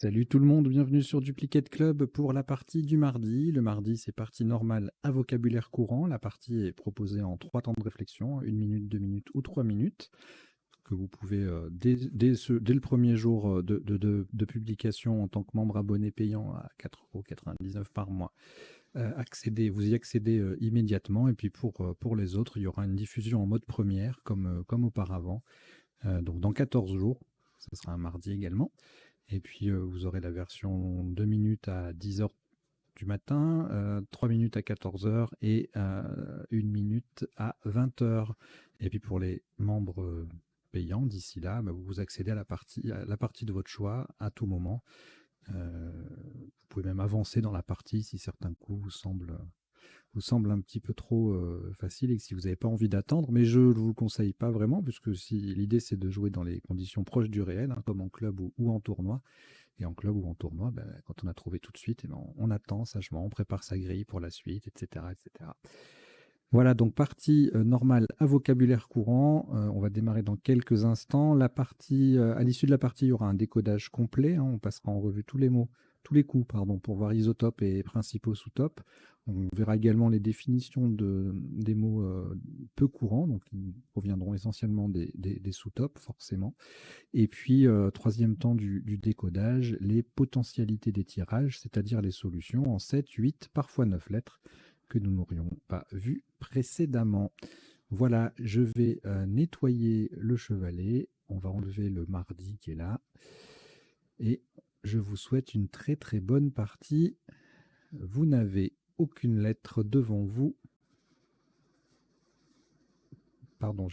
Salut tout le monde, bienvenue sur Duplicate Club pour la partie du mardi. Le mardi, c'est partie normale à vocabulaire courant. La partie est proposée en 3 temps de réflexion, 1 minute, 2 minutes ou 3 minutes, que vous pouvez, dès le premier jour de publication en tant que membre abonné payant à 4,99 € par mois, vous y accédez immédiatement. Et puis pour les autres, il y aura une diffusion en mode première, comme auparavant. Donc dans 14 jours, ce sera un mardi également. Et puis, vous aurez la version 2 minutes à 10 h du matin, 3 minutes à 14 h et 1 minute à 20 h. Et puis, pour les membres payants, d'ici là, vous accédez à la partie de votre choix à tout moment. Vous pouvez même avancer dans la partie si certains coups vous semble un petit peu trop facile et que si vous n'avez pas envie d'attendre, mais je ne vous le conseille pas vraiment, puisque si l'idée c'est de jouer dans les conditions proches du réel, comme en club ou en tournoi. Et en club ou en tournoi, quand on a trouvé tout de suite, on attend sagement, on prépare sa grille pour la suite, etc. etc. Voilà, donc partie normale à vocabulaire courant. On va démarrer dans quelques instants. À l'issue de la partie, il y aura un décodage complet. On passera en revue tous les coups, pour voir isotope et principaux sous-top. On verra également les définitions des mots peu courants, donc qui proviendront essentiellement des sous-top, forcément. Et puis, troisième temps du décodage, les potentialités des tirages, c'est-à-dire les solutions en 7, 8, parfois 9 lettres, que nous n'aurions pas vues précédemment. Voilà, je vais nettoyer le chevalet. On va enlever le mardi qui est là. Et je vous souhaite une très très bonne partie. Vous n'avez aucune lettre devant vous. Pardon,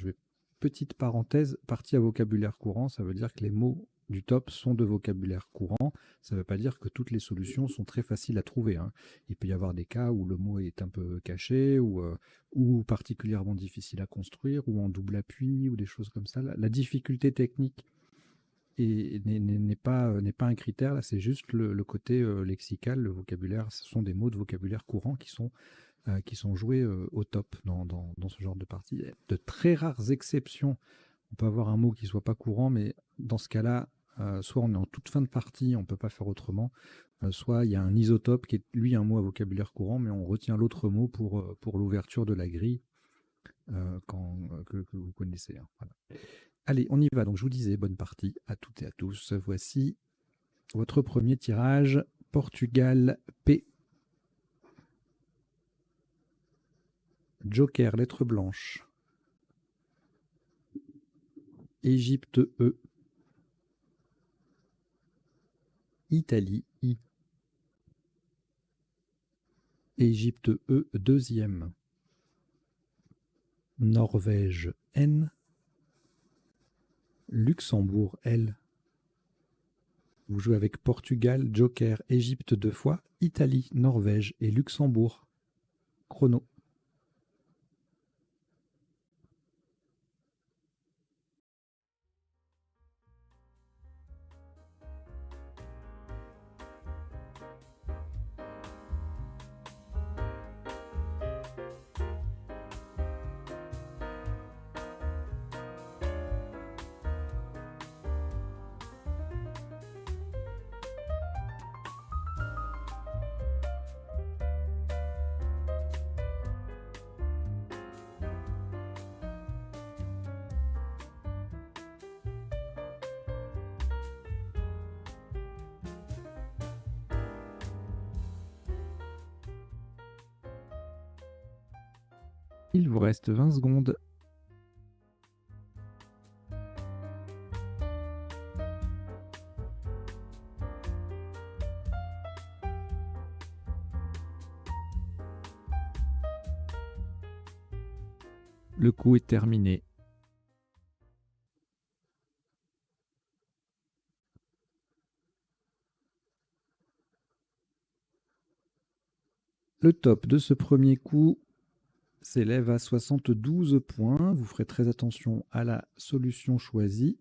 petite parenthèse, partie à vocabulaire courant, ça veut dire que les mots du top sont de vocabulaire courant. Ça ne veut pas dire que toutes les solutions sont très faciles à trouver, hein. Il peut y avoir des cas où le mot est un peu caché ou particulièrement difficile à construire ou en double appui ou des choses comme ça. La difficulté technique n'est pas un critère, là, c'est juste le côté lexical, le vocabulaire. Ce sont des mots de vocabulaire courant qui sont joués au top dans ce genre de partie. De très rares exceptions, on peut avoir un mot qui ne soit pas courant, mais dans ce cas-là, soit on est en toute fin de partie, on ne peut pas faire autrement, soit il y a un isotope qui est, lui, un mot à vocabulaire courant, mais on retient l'autre mot pour l'ouverture de la grille que vous connaissez, hein. Voilà. Allez, on y va. Donc, je vous disais, bonne partie à toutes et à tous. Voici votre premier tirage, Portugal P. Joker, lettre blanche. Égypte E. Italie I. Égypte E deuxième. Norvège N. Luxembourg L. Vous jouez avec Portugal, Joker, Égypte 2 fois, Italie, Norvège et Luxembourg. Chrono. Il vous reste 20 secondes. Le coup est terminé. Le top de ce premier coup s'élève à 72 points. Vous ferez très attention à la solution choisie.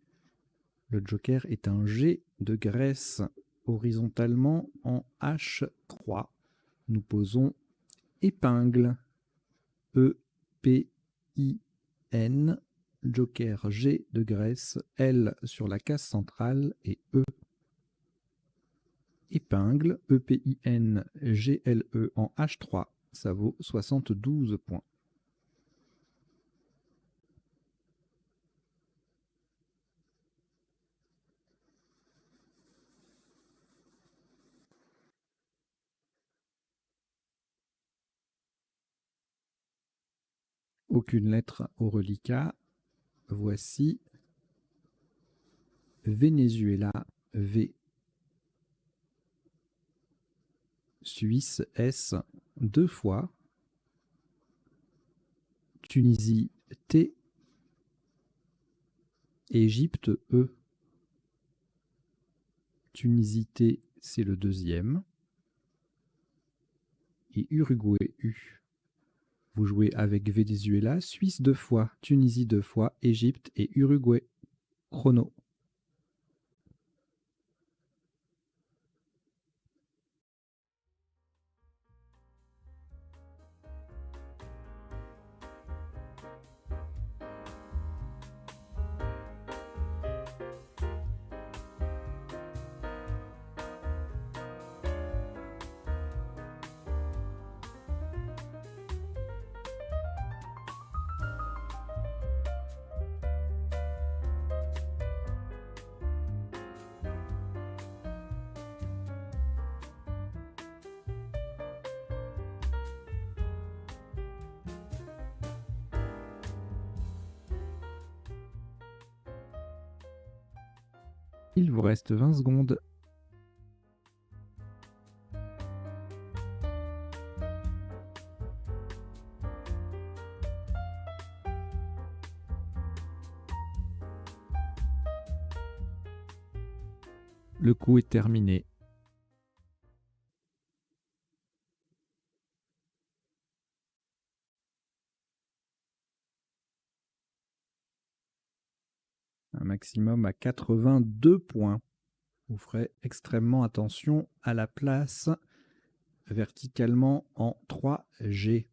Le joker est un G de Grèce horizontalement en H3. Nous posons épingle. E-P-I-N. Joker G de Grèce. L sur la case centrale et E. épingle, EPINGLE en H3, ça vaut 72 points. Aucune lettre au reliquat. Voici Venezuela, V. Suisse, S, 2 fois. Tunisie, T. Égypte, E. Tunisie, T, c'est le deuxième. Et Uruguay, U. Vous jouez avec Venezuela, Suisse 2 fois, Tunisie 2 fois, Égypte et Uruguay. Chrono. Il vous reste 20 secondes. Le coup est terminé. Un maximum à 82 points. Vous ferez extrêmement attention à la place verticalement en 3G.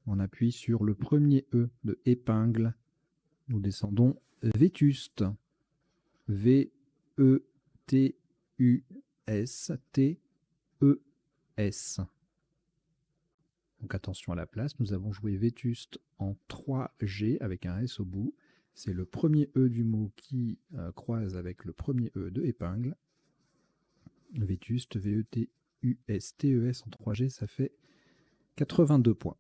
On appuie sur le premier E de épingle. Nous descendons vétuste. V-E-T-U-S-T-E-S. Donc attention à la place. Nous avons joué vétuste en 3G avec un S au bout. C'est le premier E du mot qui croise avec le premier E de épingle. Vétuste, V-E-T-U-S-T-E-S en 3G, ça fait 82 points.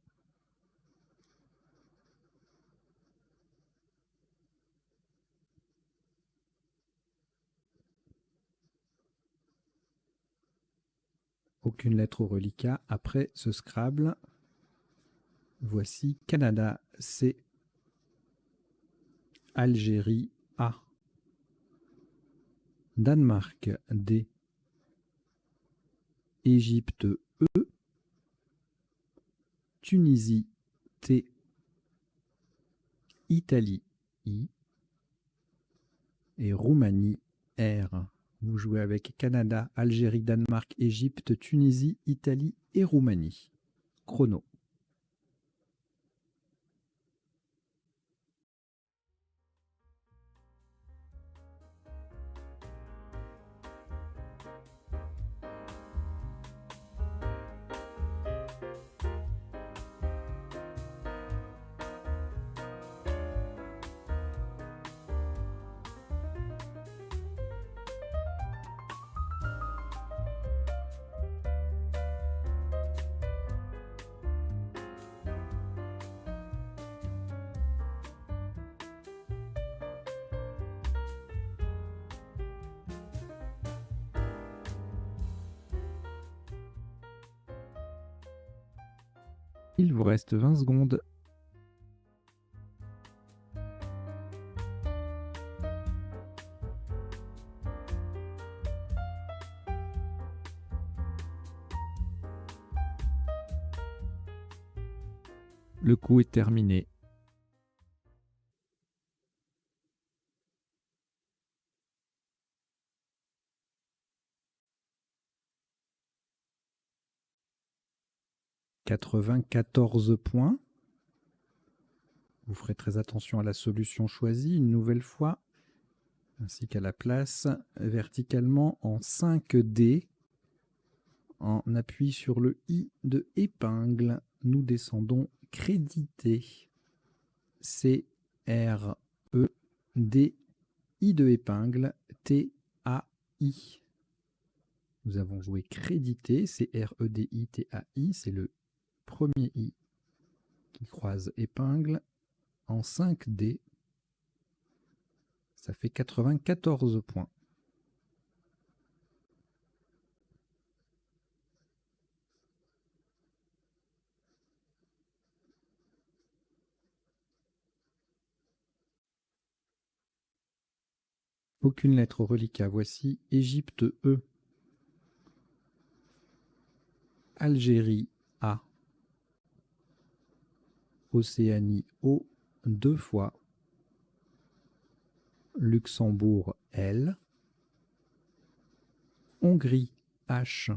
Aucune lettre au reliquat. Après ce Scrabble, voici Canada, C. Algérie, A. Danemark, D. Égypte, E. Tunisie, T. Italie, I. Et Roumanie, R. Vous jouez avec Canada, Algérie, Danemark, Égypte, Tunisie, Italie et Roumanie. Chrono. Il vous reste 20 secondes. Le coup est terminé. « 94 points. Vous ferez très attention à la solution choisie une nouvelle fois, ainsi qu'à la place verticalement en 5D. en appui sur le I de épingle. Nous descendons crédité. C-R-E-D, I de épingle, T-A-I. Nous avons joué crédité, C-R-E-D-I-T-A-I, c'est le premier I qui croise épingle en 5D. Ça fait 94 points. Aucune lettre au reliquat. Voici Égypte E. Algérie A. Océanie O 2 fois. Luxembourg L. Hongrie H.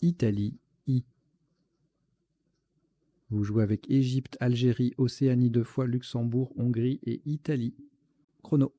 Italie I. Vous jouez avec Égypte, Algérie, Océanie 2 fois, Luxembourg, Hongrie et Italie. Chrono.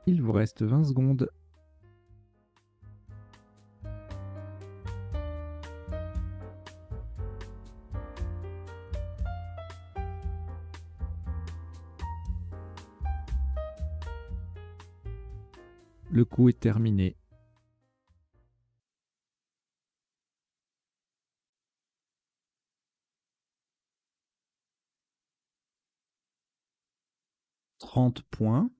Il vous reste 20 secondes. Le coup est terminé. « 30 points.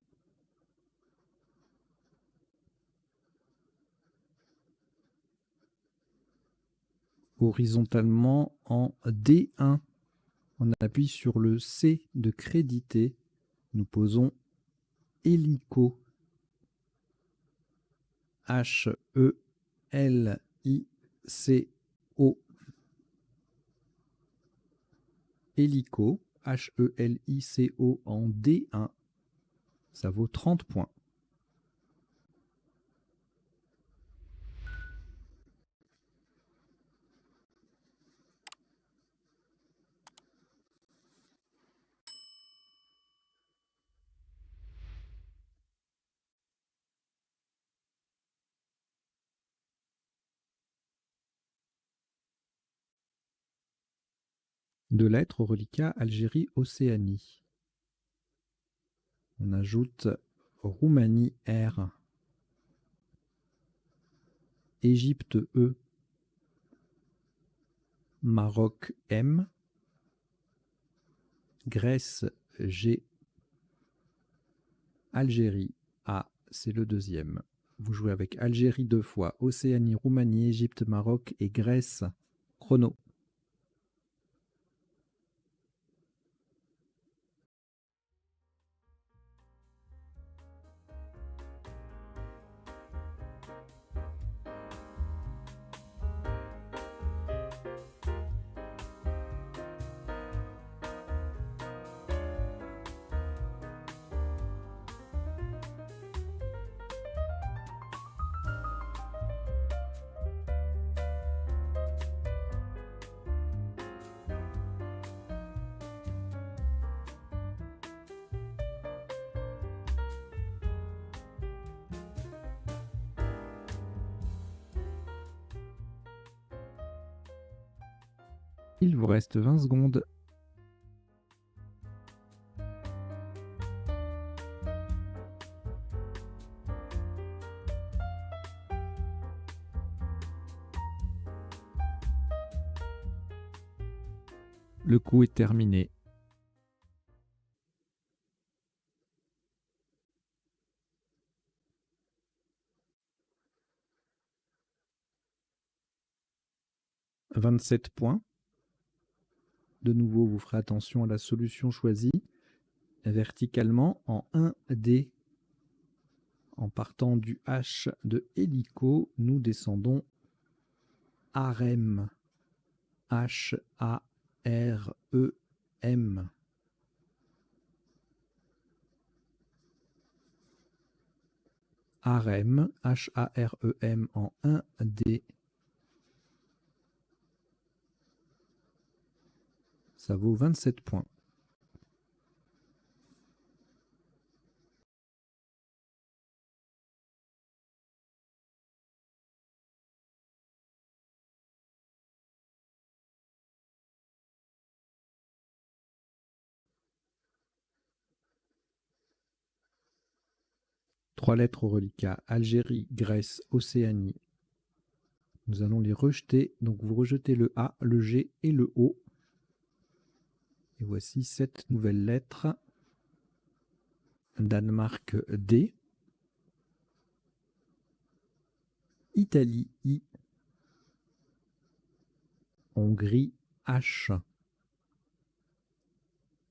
Horizontalement en D1. On appuie sur le C de crédité. Nous posons hélico. H-E-L-I-C-O. Hélico. H-E-L-I-C-O en D1. Ça vaut 30 points. Deux lettres au reliquat Algérie, Océanie. On ajoute Roumanie R. Égypte E. Maroc M. Grèce G. Algérie A, c'est le deuxième. Vous jouez avec Algérie 2 fois, Océanie, Roumanie, Égypte, Maroc et Grèce. Chrono. Il vous reste 20 secondes. Le coup est terminé. 27 points. De nouveau, vous ferez attention à la solution choisie. Verticalement, en 1D, en partant du H de hélico, nous descendons harem. H-A-R-E-M. Harem, H-A-R-E-M en 1D. Ça vaut 27 points. Trois lettres au reliquat, Algérie, Grèce, Océanie. Nous allons les rejeter. Donc vous rejetez le A, le G et le O. Et voici 7 nouvelles lettres. Danemark, D. Italie, I. Hongrie, H.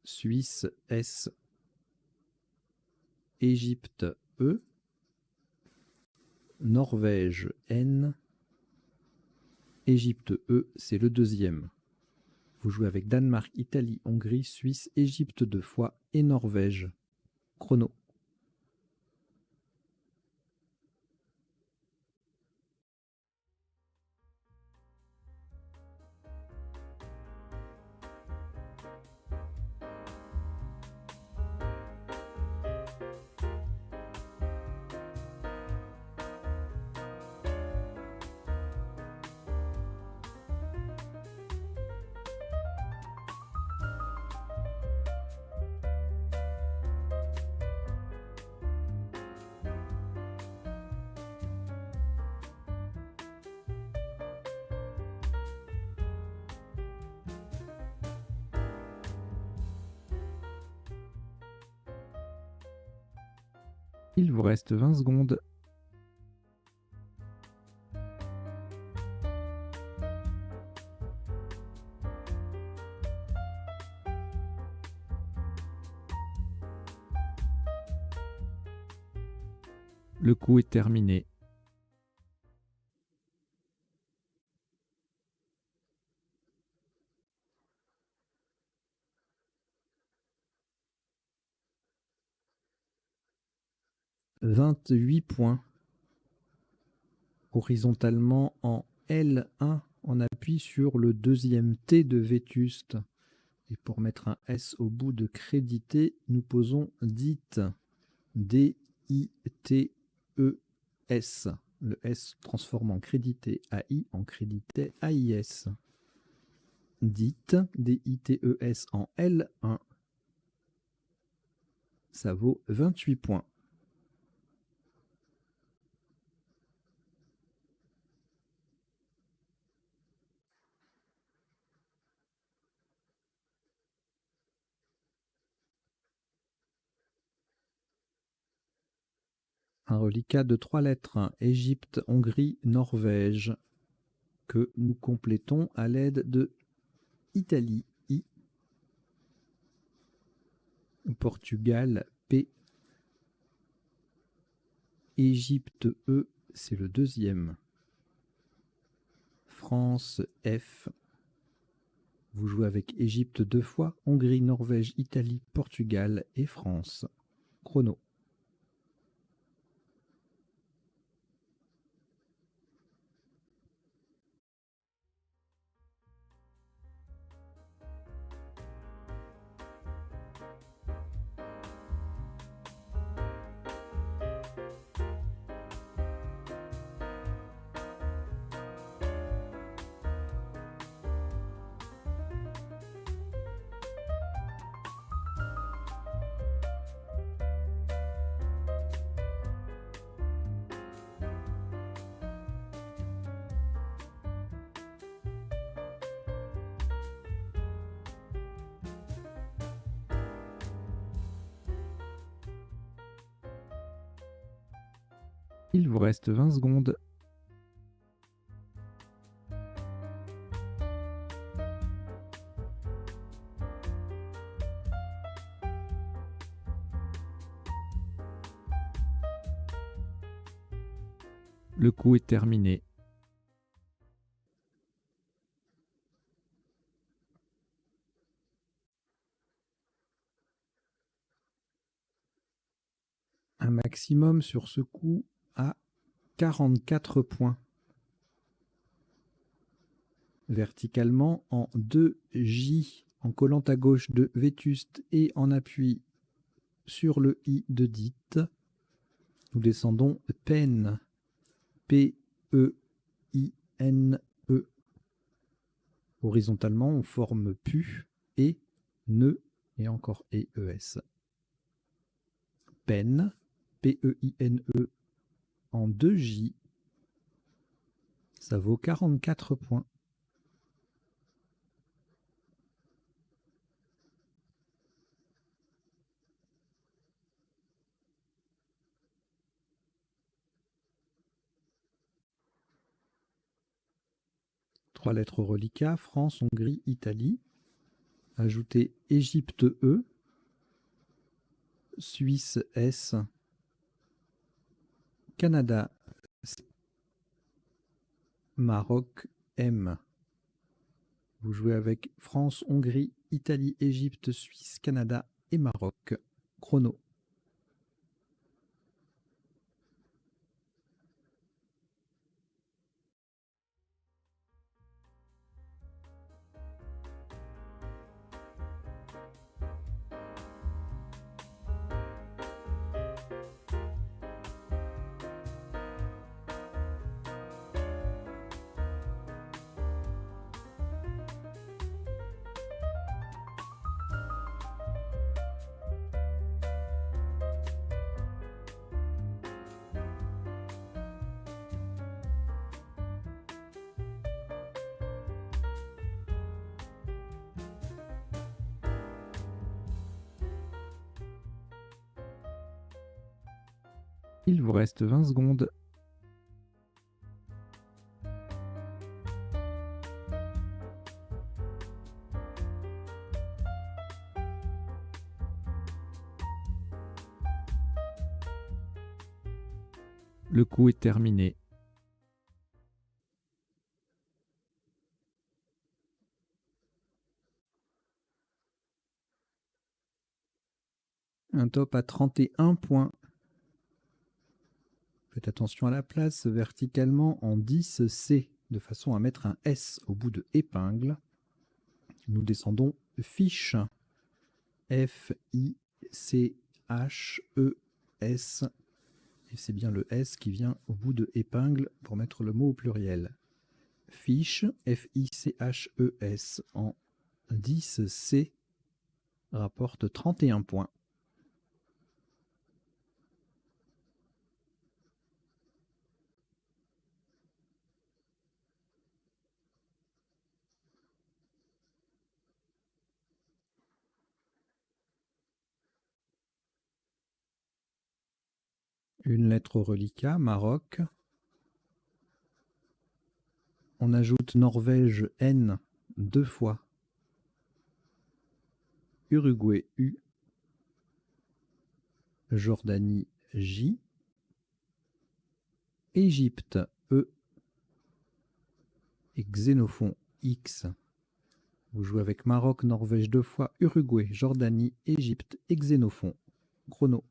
Suisse, S. Égypte, E. Norvège, N. Égypte, E, c'est le deuxième. Vous jouez avec Danemark, Italie, Hongrie, Suisse, Égypte 2 fois et Norvège. Chrono. Il vous reste 20 secondes. Le coup est terminé. « 28 points. Horizontalement en L1, on appuie sur le deuxième T de Vétuste. Et pour mettre un S au bout de crédité, nous posons DIT. D-I-T-E-S. Le S transforme en crédité AI en crédité AIS. DIT, D-I-T-E-S en L1. Ça vaut 28 points. Un reliquat de 3 lettres, Égypte, Hongrie, Norvège, que nous complétons à l'aide de Italie, I, Portugal, P, Égypte, E, c'est le deuxième, France, F, vous jouez avec Égypte 2 fois, Hongrie, Norvège, Italie, Portugal et France. Chrono. Il vous reste 20 secondes. Le coup est terminé. Un maximum sur ce coup à 44 points. Verticalement en 2J, en collant à gauche de Vétuste et en appui sur le I de Dite. Nous descendons Peine, P-E-I-N-E. Horizontalement, on forme pu et ne et encore E-E-S. Peine, P-E-I-N-E en 2J. Ça vaut 44 points. Trois lettres reliquats, France, Hongrie, Italie. Ajoutez Égypte E, Suisse S, Canada C, Maroc M. Vous jouez avec France, Hongrie, Italie, Égypte, Suisse, Canada et Maroc. Chrono. Il vous reste 20 secondes. Le coup est terminé. Un top à 31 points. Faites attention à la place, verticalement en 10C, de façon à mettre un S au bout de épingle. Nous descendons fiche, F-I-C-H-E-S, et c'est bien le S qui vient au bout de épingle pour mettre le mot au pluriel. Fiche, F-I-C-H-E-S, en 10C, rapporte 31 points. Une lettre reliquat, Maroc. On ajoute Norvège N 2 fois. Uruguay U. Jordanie J. Égypte E. Et Xénophon X. Vous jouez avec Maroc, Norvège 2 fois, Uruguay, Jordanie, Égypte et Xénophon. Chrono.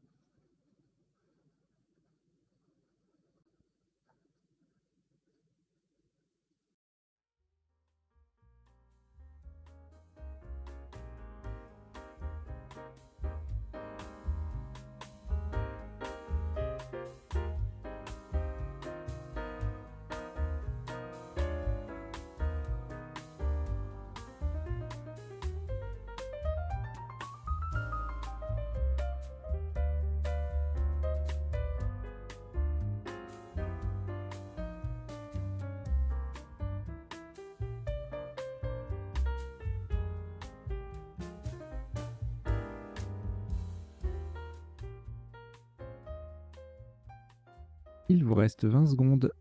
Il vous reste 20 secondes.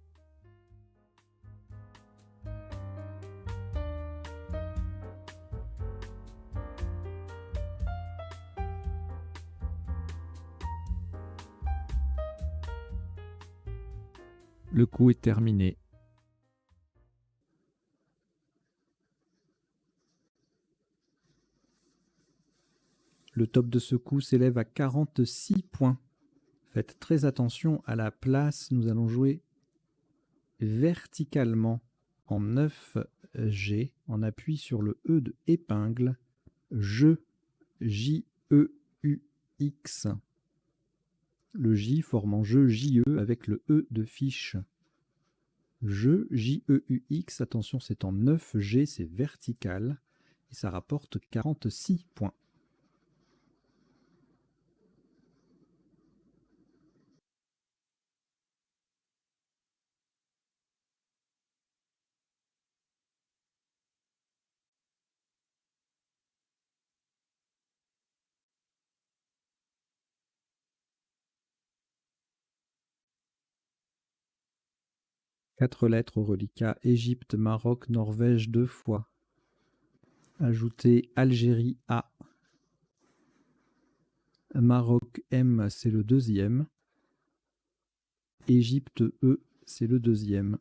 Le coup est terminé. Le top de ce coup s'élève à 46 points. Faites très attention à la place. Nous allons jouer verticalement en 9G en appui sur le E de épingle. Je, J-E-U-X. Le J formant je, J-E avec le E de fiche. Je, J-E-U-X. Attention, c'est en 9G, c'est vertical. Et ça rapporte 46 points. Quatre lettres au reliquat: Égypte, Maroc, Norvège 2 fois. Ajoutez Algérie A. Maroc M, c'est le deuxième. Égypte E, c'est le deuxième.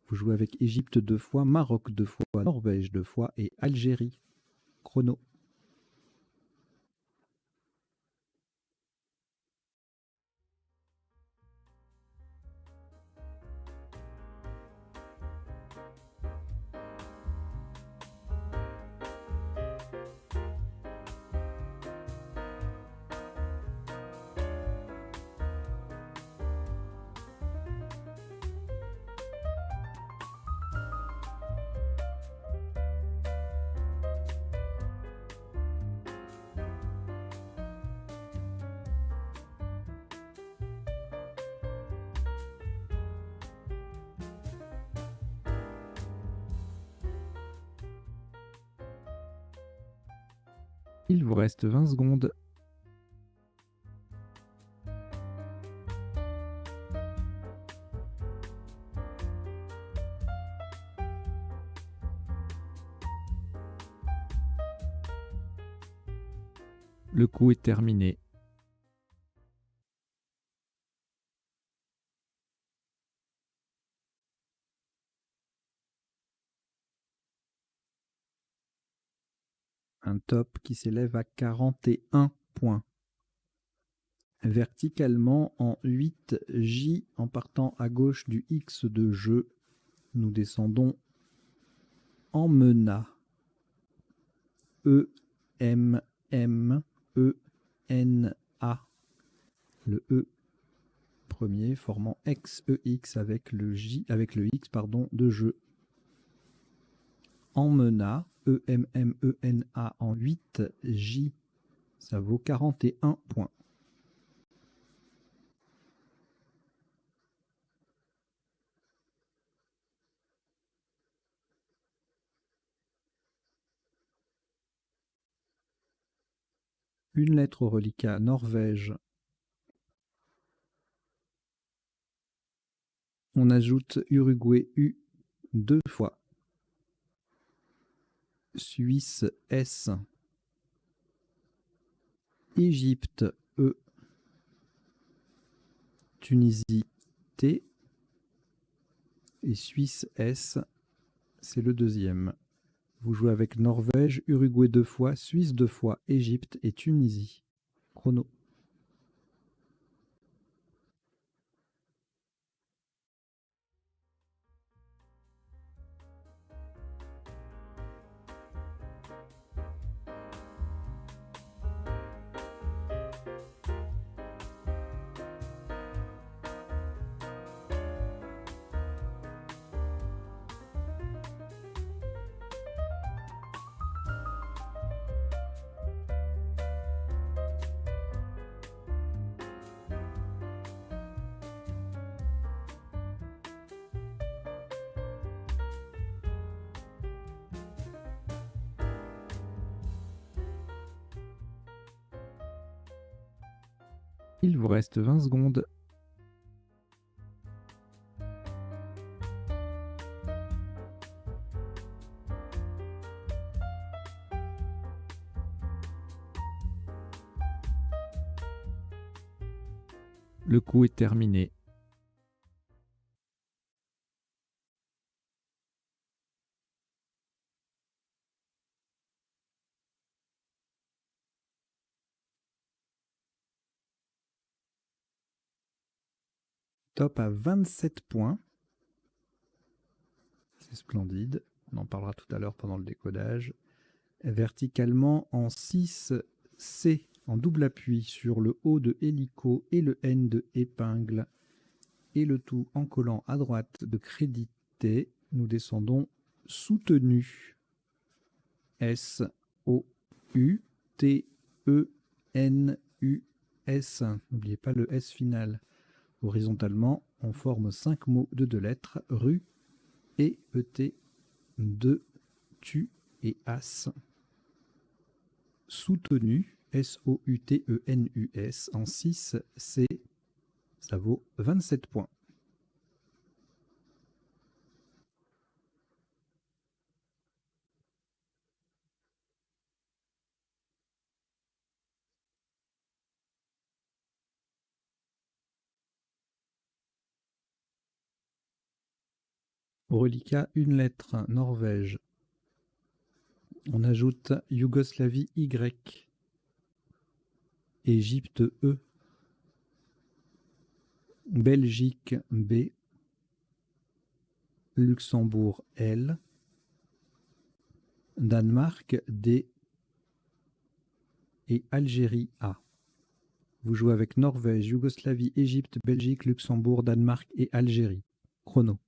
Vous jouez avec Égypte 2 fois, Maroc 2 fois, Norvège 2 fois et Algérie. Chrono. Il vous reste 20 secondes. Le coup est terminé. Un top qui s'élève à 41 points. Verticalement en 8J en partant à gauche du X de jeu, nous descendons en mena. E-M-M-E-N-A. Le E premier formant X-E-X avec le J, avec le X pardon, de jeu. En mena, E-M-M-E-N-A en 8J, ça vaut 41 points. Une lettre au reliquat: Norvège. On ajoute Uruguay U 2 fois. Suisse S. Égypte E. Tunisie T. Et Suisse S, c'est le deuxième. Vous jouez avec Norvège, Uruguay 2 fois, Suisse 2 fois, Égypte et Tunisie. Chrono. Il vous reste 20 secondes. Le coup est terminé. top à 27 points. C'est splendide. On en parlera tout à l'heure pendant le décodage. Verticalement en 6C, en double appui sur le O de hélico et le N de épingle, et le tout en collant à droite de crédité. Nous descendons soutenu. S-O-U-T-E-N-U-S. N'oubliez pas le S final. Horizontalement, on forme 5 mots de 2 lettres, rue, et E-T, de, tu et as. Soutenu, S-O-U-T-E-N-U-S, en 6C, ça vaut 27 points. Au reliquat, une lettre, Norvège. On ajoute Yougoslavie Y, Égypte E, Belgique B, Luxembourg L, Danemark D et Algérie A. Vous jouez avec Norvège, Yougoslavie, Égypte, Belgique, Luxembourg, Danemark et Algérie. Chrono.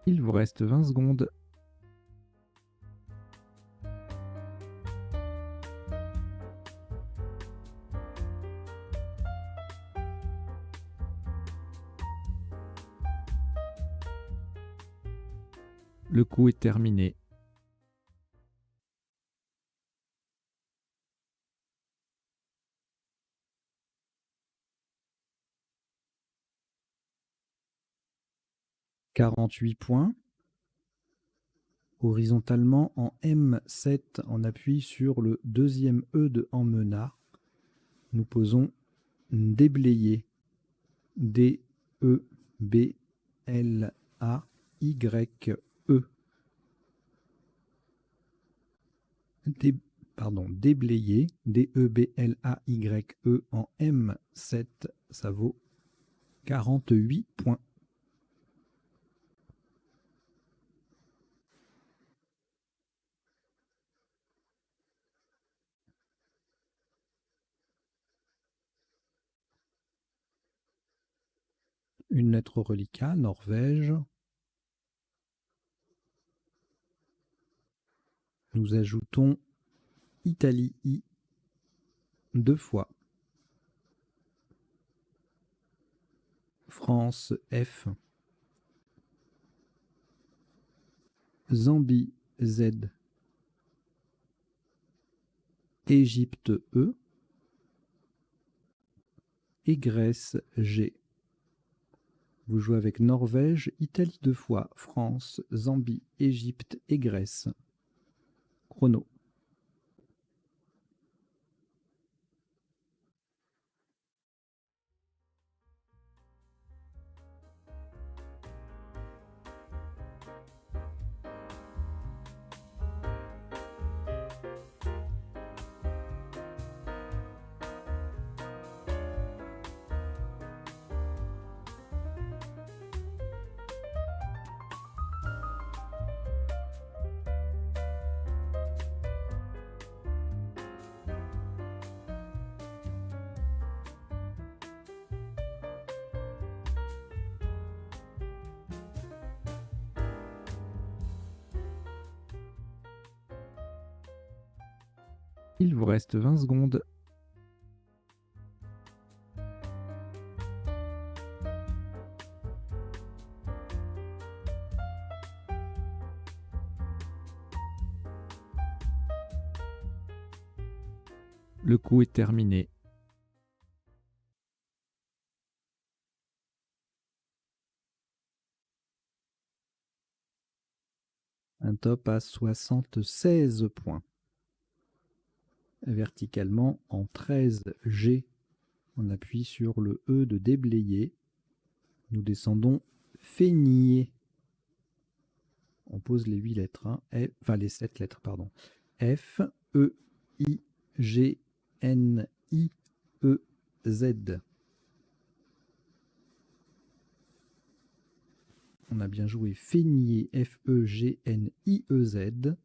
Il vous reste 20 secondes. Le coup est terminé. « 48 points. Horizontalement en M7, on appuie sur le deuxième E de Emmena. Nous posons déblayer. D-E-B-L-A-Y-E. Déblayer. D-E-B-L-A-Y-E en M7, ça vaut 48 points. Une lettre reliquat, Norvège. Nous ajoutons Italie I 2 fois. France F. Zambie Z. Égypte E. Et Grèce G. Vous jouez avec Norvège, Italie 2 fois, France, Zambie, Égypte et Grèce. Chrono. Il vous reste 20 secondes. Le coup est terminé. Un top à 76 points. Verticalement en 13G. On appuie sur le E de déblayer. Nous descendons Feignier. On pose les 8 lettres, hein. Enfin les 7 lettres, pardon. F, E, I, G, N, I, E, Z. On a bien joué Feignier, F, E, G, N, I, E, Z.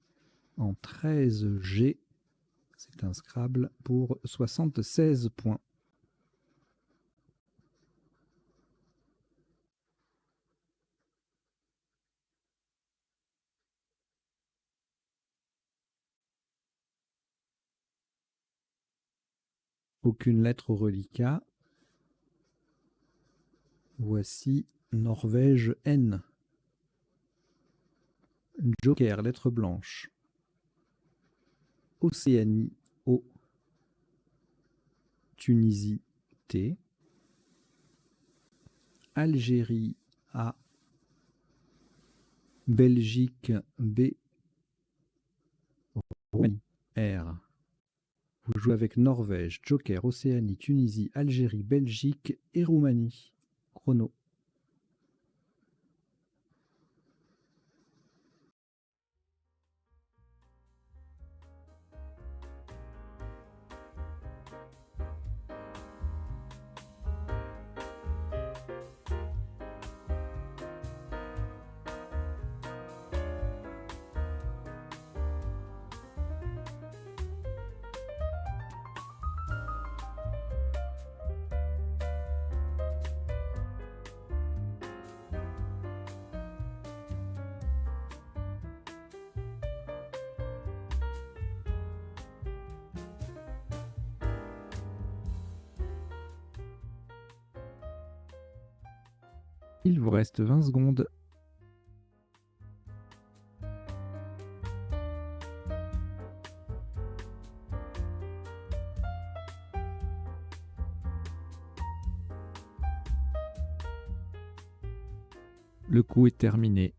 En 13G. C'est un Scrabble pour 76 points. Aucune lettre au reliquat. Voici Norvège N. Joker, lettre blanche. Océanie O. Tunisie T. Algérie A. Belgique B. Roumanie R. Vous jouez avec Norvège, Joker, Océanie, Tunisie, Algérie, Belgique et Roumanie. Chrono. Il vous reste 20 secondes. Le coup est terminé.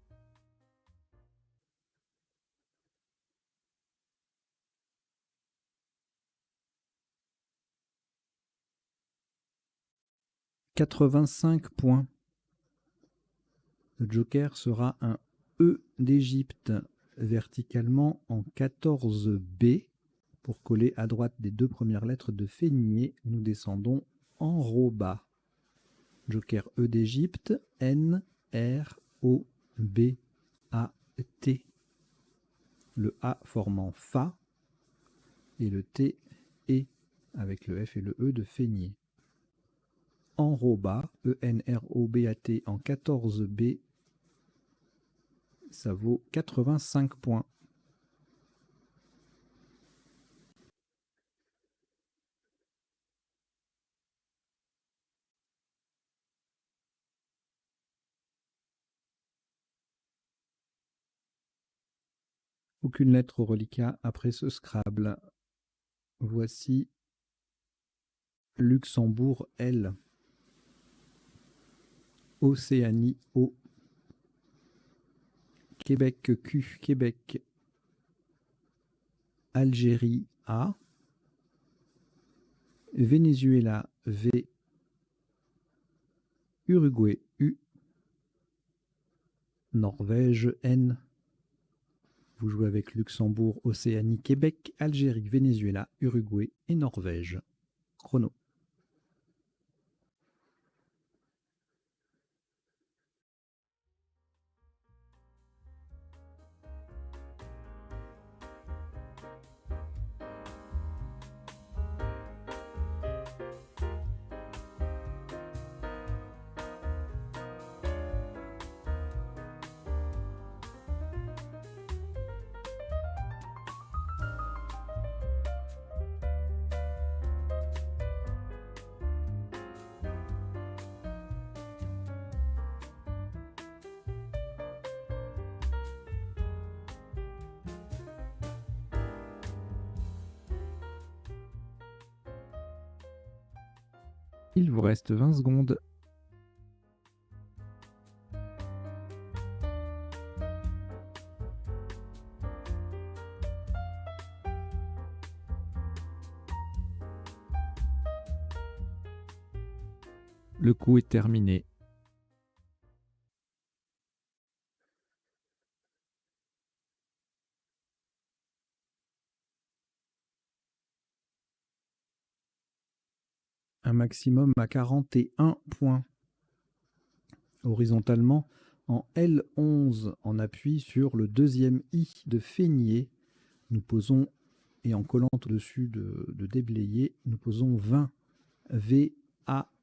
« 85 points. Le Joker sera un E d'Égypte verticalement en 14B. Pour coller à droite des 2 premières lettres de Feignier, nous descendons en Roba. Joker E d'Égypte, N, R, O, B, A, T. Le A formant Fa et le T, E, avec le F et le E de Feignier. Enroba, E-N-R-O-B-A-T en 14B, ça vaut 85 points. Aucune lettre au reliquat après ce Scrabble. Voici Luxembourg L. Océanie O. Québec Q, Québec. Algérie A. Venezuela V. Uruguay U. Norvège N. Vous jouez avec Luxembourg, Océanie, Québec, Algérie, Venezuela, Uruguay et Norvège. Chrono. Il vous reste 20 secondes. Le coup est terminé. Un maximum à 41 points. Horizontalement, en L11, en appui sur le deuxième I de Feignier, nous posons, et en collant au-dessus de déblayer, nous posons 20. V-A-I-N.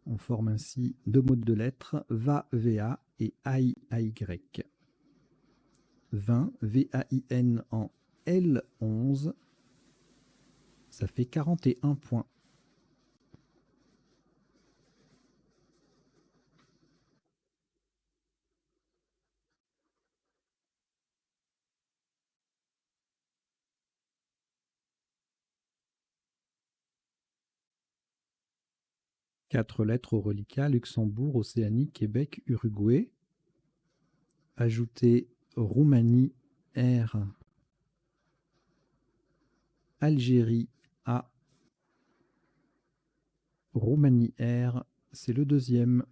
On forme ainsi deux mots de lettres, va, V-A et aïe, A-Y. 20, V-A-I-N en L11, ça fait 41 points. Quatre lettres au reliquat, Luxembourg, Océanie, Québec, Uruguay. Ajoutez Roumanie, R. Algérie, A. Roumanie, R. C'est le deuxième.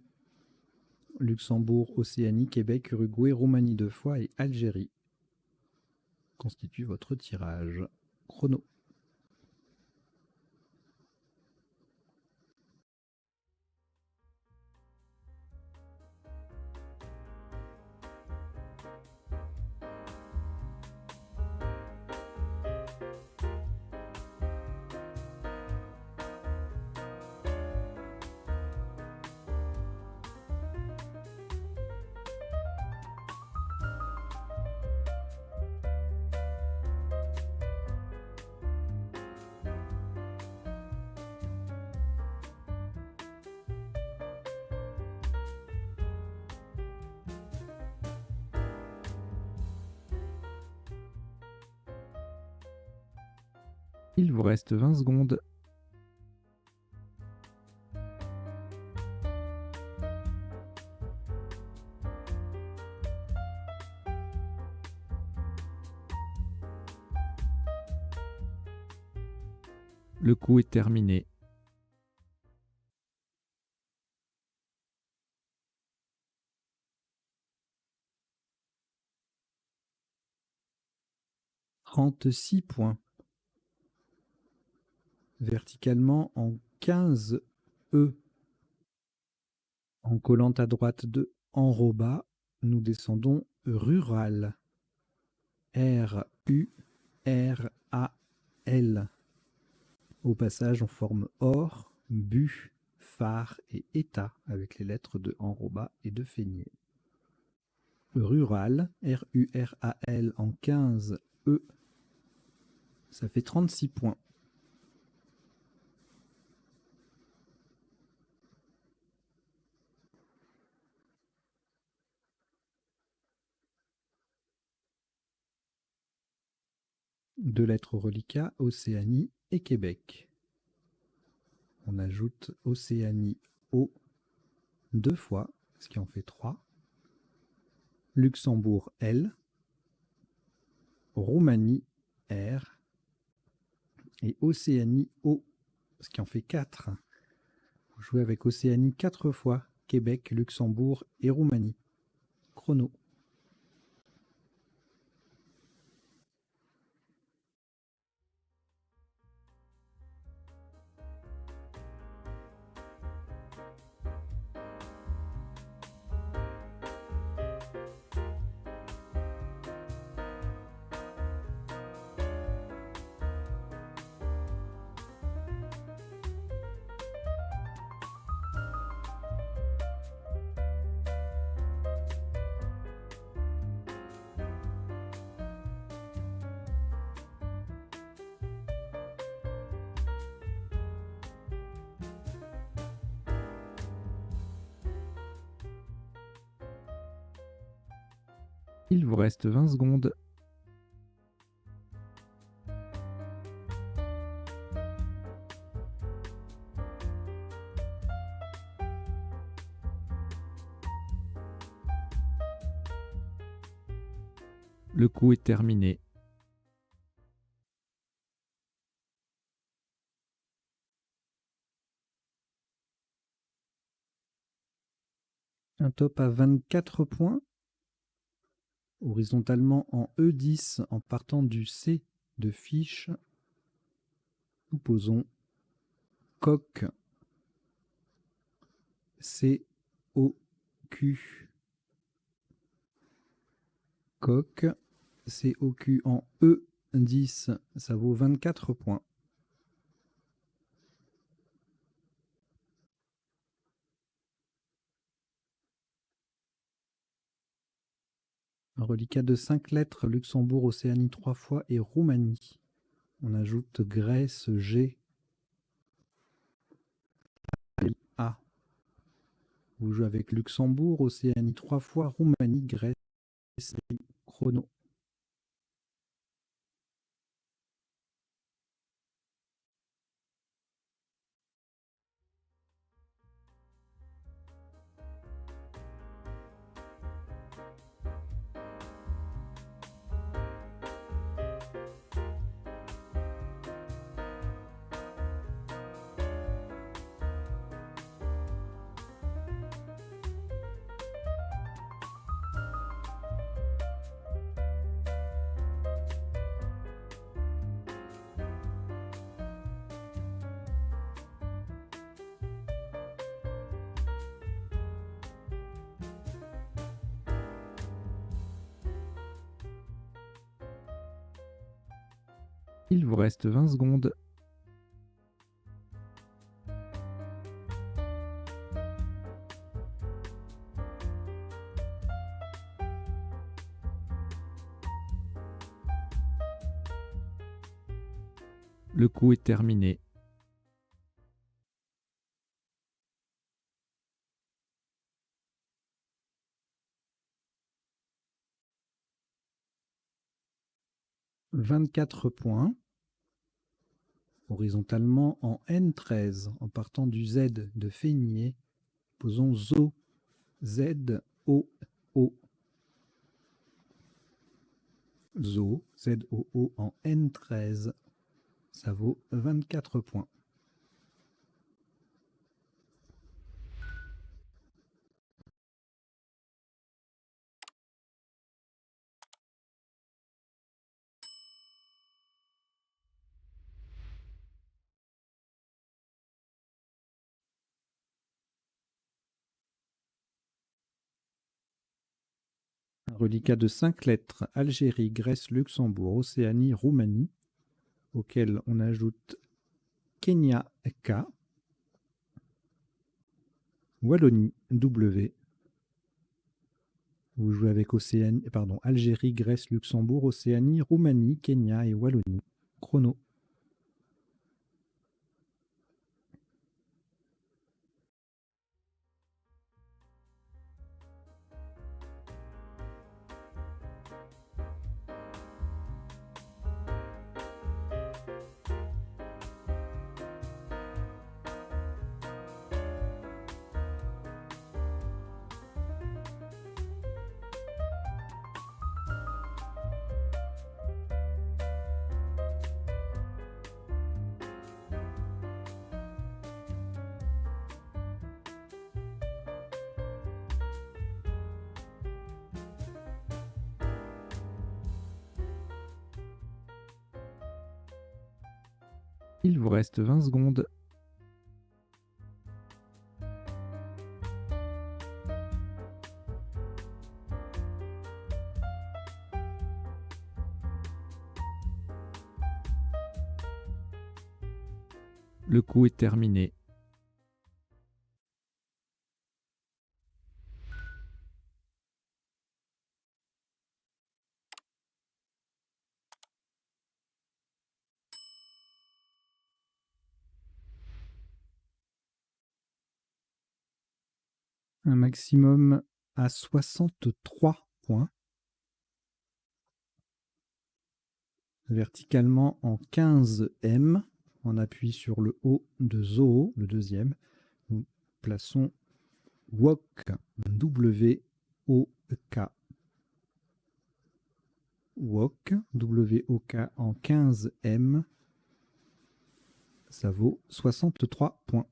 Luxembourg, Océanie, Québec, Uruguay, Roumanie deux fois et Algérie constitue votre tirage. Chrono. Il vous reste 20 secondes. Le coup est terminé. « 36 points. Verticalement en 15 E. En collant à droite de enroba, nous descendons rural. R-U-R-A-L. Au passage, on forme or, bu, phare et état avec les lettres de enroba et de Feignier. Rural, R-U-R-A-L en 15 E. Ça fait 36 points. Deux lettres au reliquat, Océanie et Québec. On ajoute Océanie O deux fois, ce qui en fait 3. Luxembourg L. Roumanie R. Et Océanie O, ce qui en fait 4. Vous jouez avec Océanie 4 fois, Québec, Luxembourg et Roumanie. Chrono. Il vous reste 20 secondes. Le coup est terminé. Un top à 24 points. Horizontalement en E10 en partant du C de fiche. Nous posons coq, C, O, Q. Coq, C, O, Q en E10, ça vaut 24 points. Un reliquat de 5 lettres, Luxembourg, Océanie 3 fois et Roumanie. On ajoute Grèce, G, A. Vous jouez avec Luxembourg, Océanie 3 fois, Roumanie, Grèce, chrono. Il vous reste 20 secondes. Le coup est terminé. « 24 points. Horizontalement en N13, en partant du Z de Fénier, posons ZO, Z, O, O. ZO, Z, O, O en N13, ça vaut 24 points. Un reliquat de 5 lettres, Algérie, Grèce, Luxembourg, Océanie, Roumanie, auquel on ajoute Kenya, K, Wallonie, W. Vous jouez avec Algérie, Grèce, Luxembourg, Océanie, Roumanie, Kenya et Wallonie. Chrono. Il vous reste 20 secondes. Le coup est terminé. Un maximum à 63 points. Verticalement en 15 M. On appuie sur le O de Zoo, le deuxième. Nous plaçons WOK, W-O-K. WOK, WOK en 15M, ça vaut 63 points.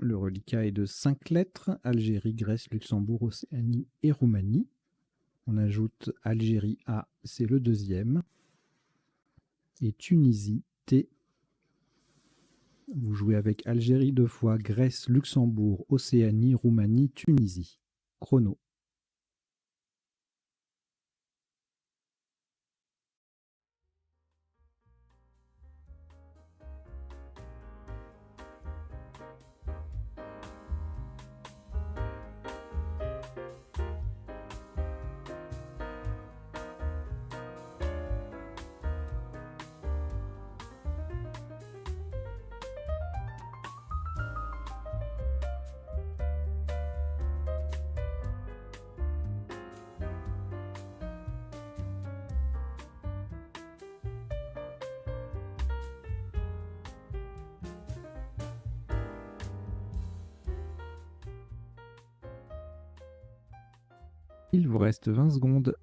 Le reliquat est de 5 lettres, Algérie, Grèce, Luxembourg, Océanie et Roumanie. On ajoute Algérie A, c'est le deuxième. Et Tunisie T. Vous jouez avec Algérie 2 fois, Grèce, Luxembourg, Océanie, Roumanie, Tunisie. Chrono. Il vous reste 20 secondes.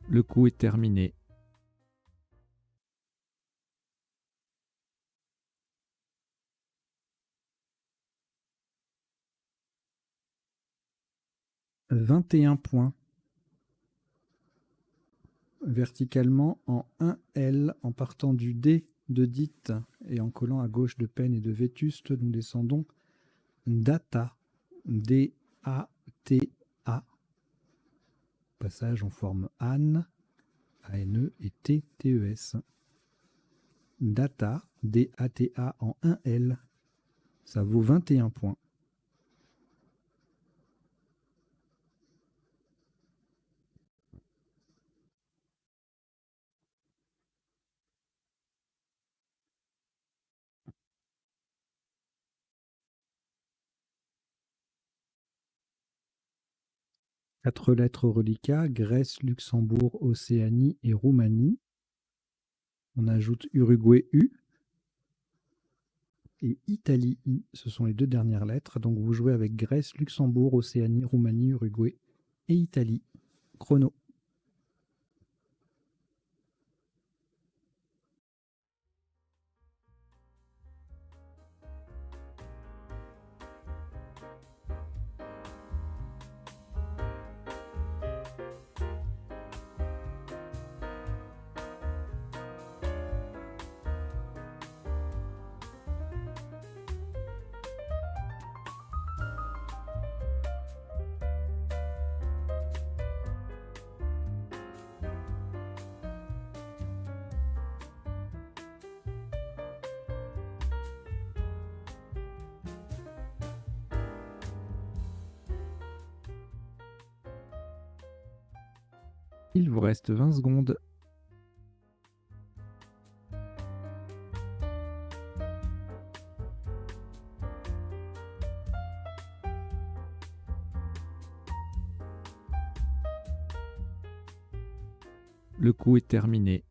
Le coup est terminé. « 21 points. Verticalement en 1L, en partant du D de Dite et en collant à gauche de Peine et de Vétuste, nous descendons Data, D-A-T-A. Passage en forme Anne, A-N-E et T-T-E-S. Data, D-A-T-A en 1L, ça vaut 21 points. Quatre lettres reliquats, Grèce, Luxembourg, Océanie et Roumanie. On ajoute Uruguay U et Italie I, ce sont les deux dernières lettres. Donc vous jouez avec Grèce, Luxembourg, Océanie, Roumanie, Uruguay et Italie. Chrono. Il vous reste 20 secondes. Le coup est terminé.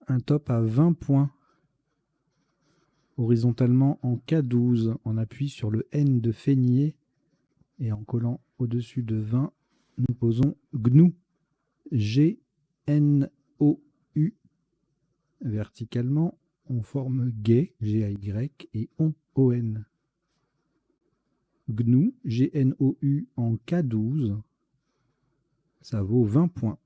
Un top à 20 points. Horizontalement en K12, on appuie sur le N de Fénier et en collant au-dessus de 20, nous posons GNU. G-N-O-U. Verticalement, on forme Gay, G-A-Y, et ON, O-N. GNU, G-N-O-U en K12, ça vaut 20 points.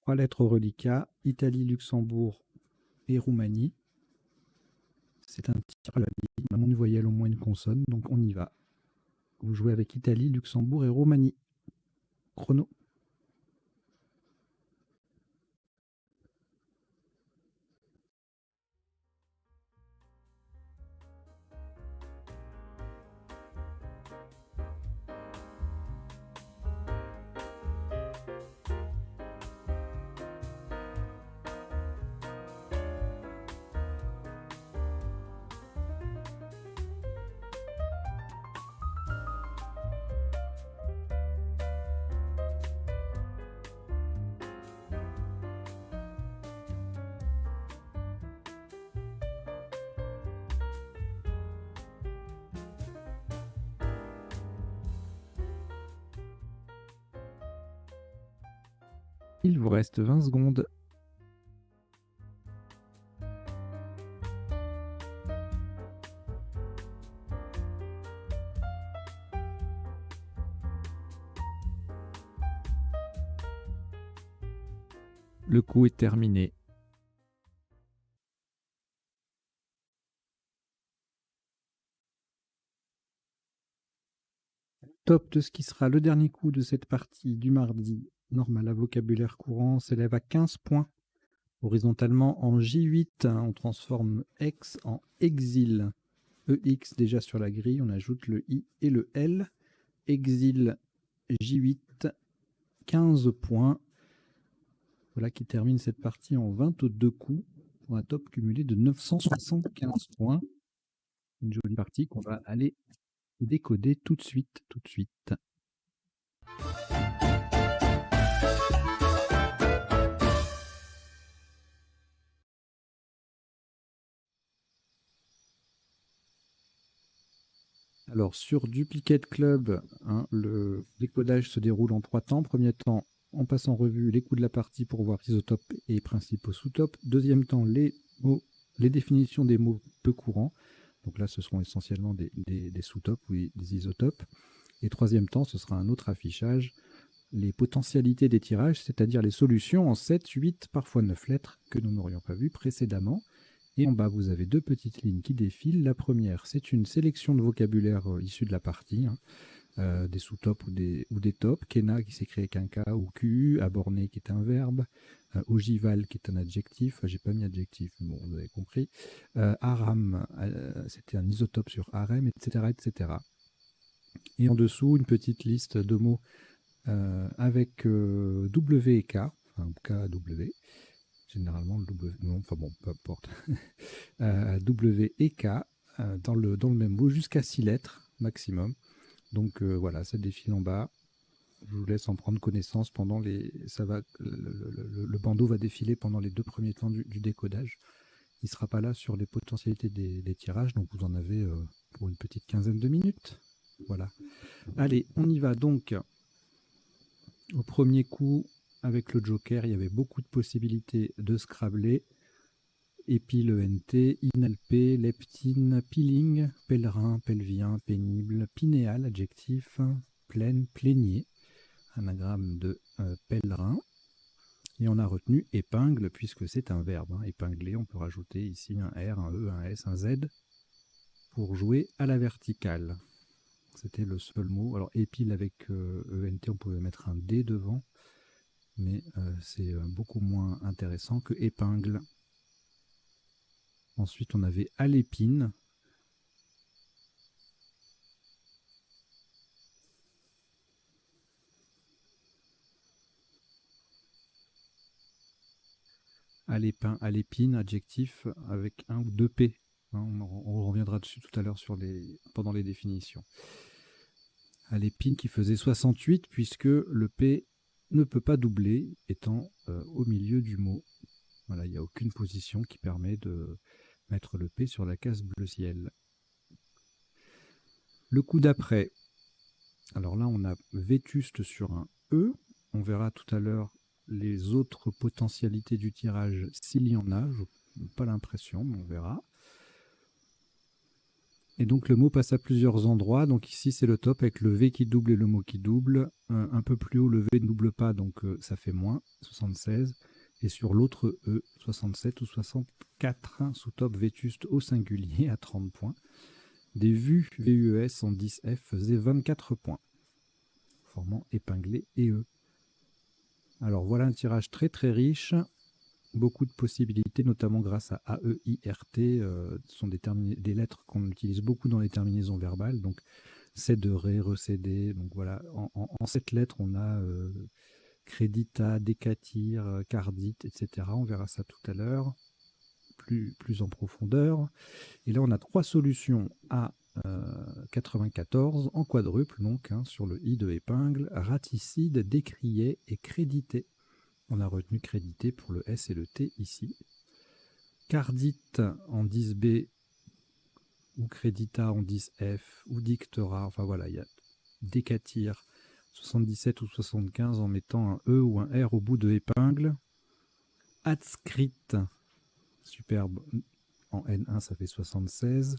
Trois lettres reliquats, Italie, Luxembourg et Roumanie. C'est un tir à la bille, moins une voyelle, au moins une consonne, donc on y va. Vous jouez avec Italie, Luxembourg et Roumanie. Chrono. Il vous reste 20 secondes. Le coup est terminé. Top de ce qui sera le dernier coup de cette partie du mardi. Normal à vocabulaire courant s'élève à 15 points. Horizontalement en J8, on transforme X en exil. EX déjà sur la grille, on ajoute le I et le L. Exil J8, 15 points. Voilà qui termine cette partie en 22 coups pour un top cumulé de 975 points. Une jolie partie qu'on va aller décoder tout de suite. Alors sur Duplicate Club, le décodage se déroule en 3 temps. Premier temps, on passe en revue les coups de la partie pour voir isotopes et principaux sous-topes. Deuxième temps, les définitions des mots peu courants. Donc là, ce seront essentiellement des sous-topes ou des isotopes. Et troisième temps, ce sera un autre affichage, les potentialités des tirages, c'est-à-dire les solutions en 7, 8, parfois 9 lettres que nous n'aurions pas vues précédemment. Et en bas, vous avez 2 petites lignes qui défilent. La première, c'est une sélection de vocabulaire issu de la partie, des sous-tops ou des tops. Kena qui s'écrit avec un K ou Q, aborné qui est un verbe, ogival qui est un adjectif. J'ai pas mis adjectif, mais bon, vous avez compris. Aram, c'était un isotope sur harem, etc., etc. Et en dessous, une petite liste de mots avec W et K, enfin KW. Généralement le W, non, enfin bon, peu importe. W et K dans le même mot jusqu'à 6 lettres maximum. Donc voilà, ça défile en bas. Je vous laisse en prendre connaissance pendant le bandeau va défiler pendant les 2 premiers temps du décodage. Il ne sera pas là sur les potentialités des tirages, donc vous en avez pour une petite quinzaine de minutes. Voilà. Allez, on y va donc. Au premier coup, avec le Joker, il y avait beaucoup de possibilités de scrabler. Épile, ENT, inalpé, leptine, peeling, pèlerin, pelvien, pénible, pinéal, adjectif, plaine, plénier, anagramme de pèlerin. Et on a retenu épingle puisque c'est un verbe. Épingler, on peut rajouter ici un R, un E, un S, un Z pour jouer à la verticale. C'était le seul mot. Alors épile avec ENT, on pouvait mettre un D devant, mais c'est beaucoup moins intéressant que épingle. Ensuite, on avait alépine. Alépine, adjectif avec un ou 2 P. On reviendra dessus tout à l'heure pendant les définitions. Alépine qui faisait 68 puisque le P ne peut pas doubler étant au milieu du mot. Voilà, il n'y a aucune position qui permet de mettre le P sur la case bleu ciel. Le coup d'après, alors là on a vétuste sur un E. On verra tout à l'heure les autres potentialités du tirage s'il y en a. Je n'ai pas l'impression, mais on verra. Et donc le mot passe à plusieurs endroits. Donc ici c'est le top avec le V qui double et le mot qui double. Un peu plus haut le V ne double pas, donc ça fait moins, 76. Et sur l'autre E, 67 ou 64, sous top vétuste au singulier à 30 points. Des vues VUES en 10F faisaient 24 points. formant épinglé et E. Alors voilà un tirage très très riche, beaucoup de possibilités, notamment grâce à AEIRT, ce sont des lettres qu'on utilise beaucoup dans les terminaisons verbales, donc cédere, recédé, donc voilà, en 7 lettres on a crédita, décatir, cardite, etc. On verra ça tout à l'heure, plus en profondeur. Et là on a 3 solutions à 94 en quadruple, donc sur le I de épingle, raticide, décrié et crédité. On a retenu crédité pour le S et le T ici. Cardite en 10B ou crédita en 10F ou dictera, enfin voilà, il y a décatir 77 ou 75 en mettant un E ou un R au bout de épingle. Adscrite, superbe, en N1 ça fait 76.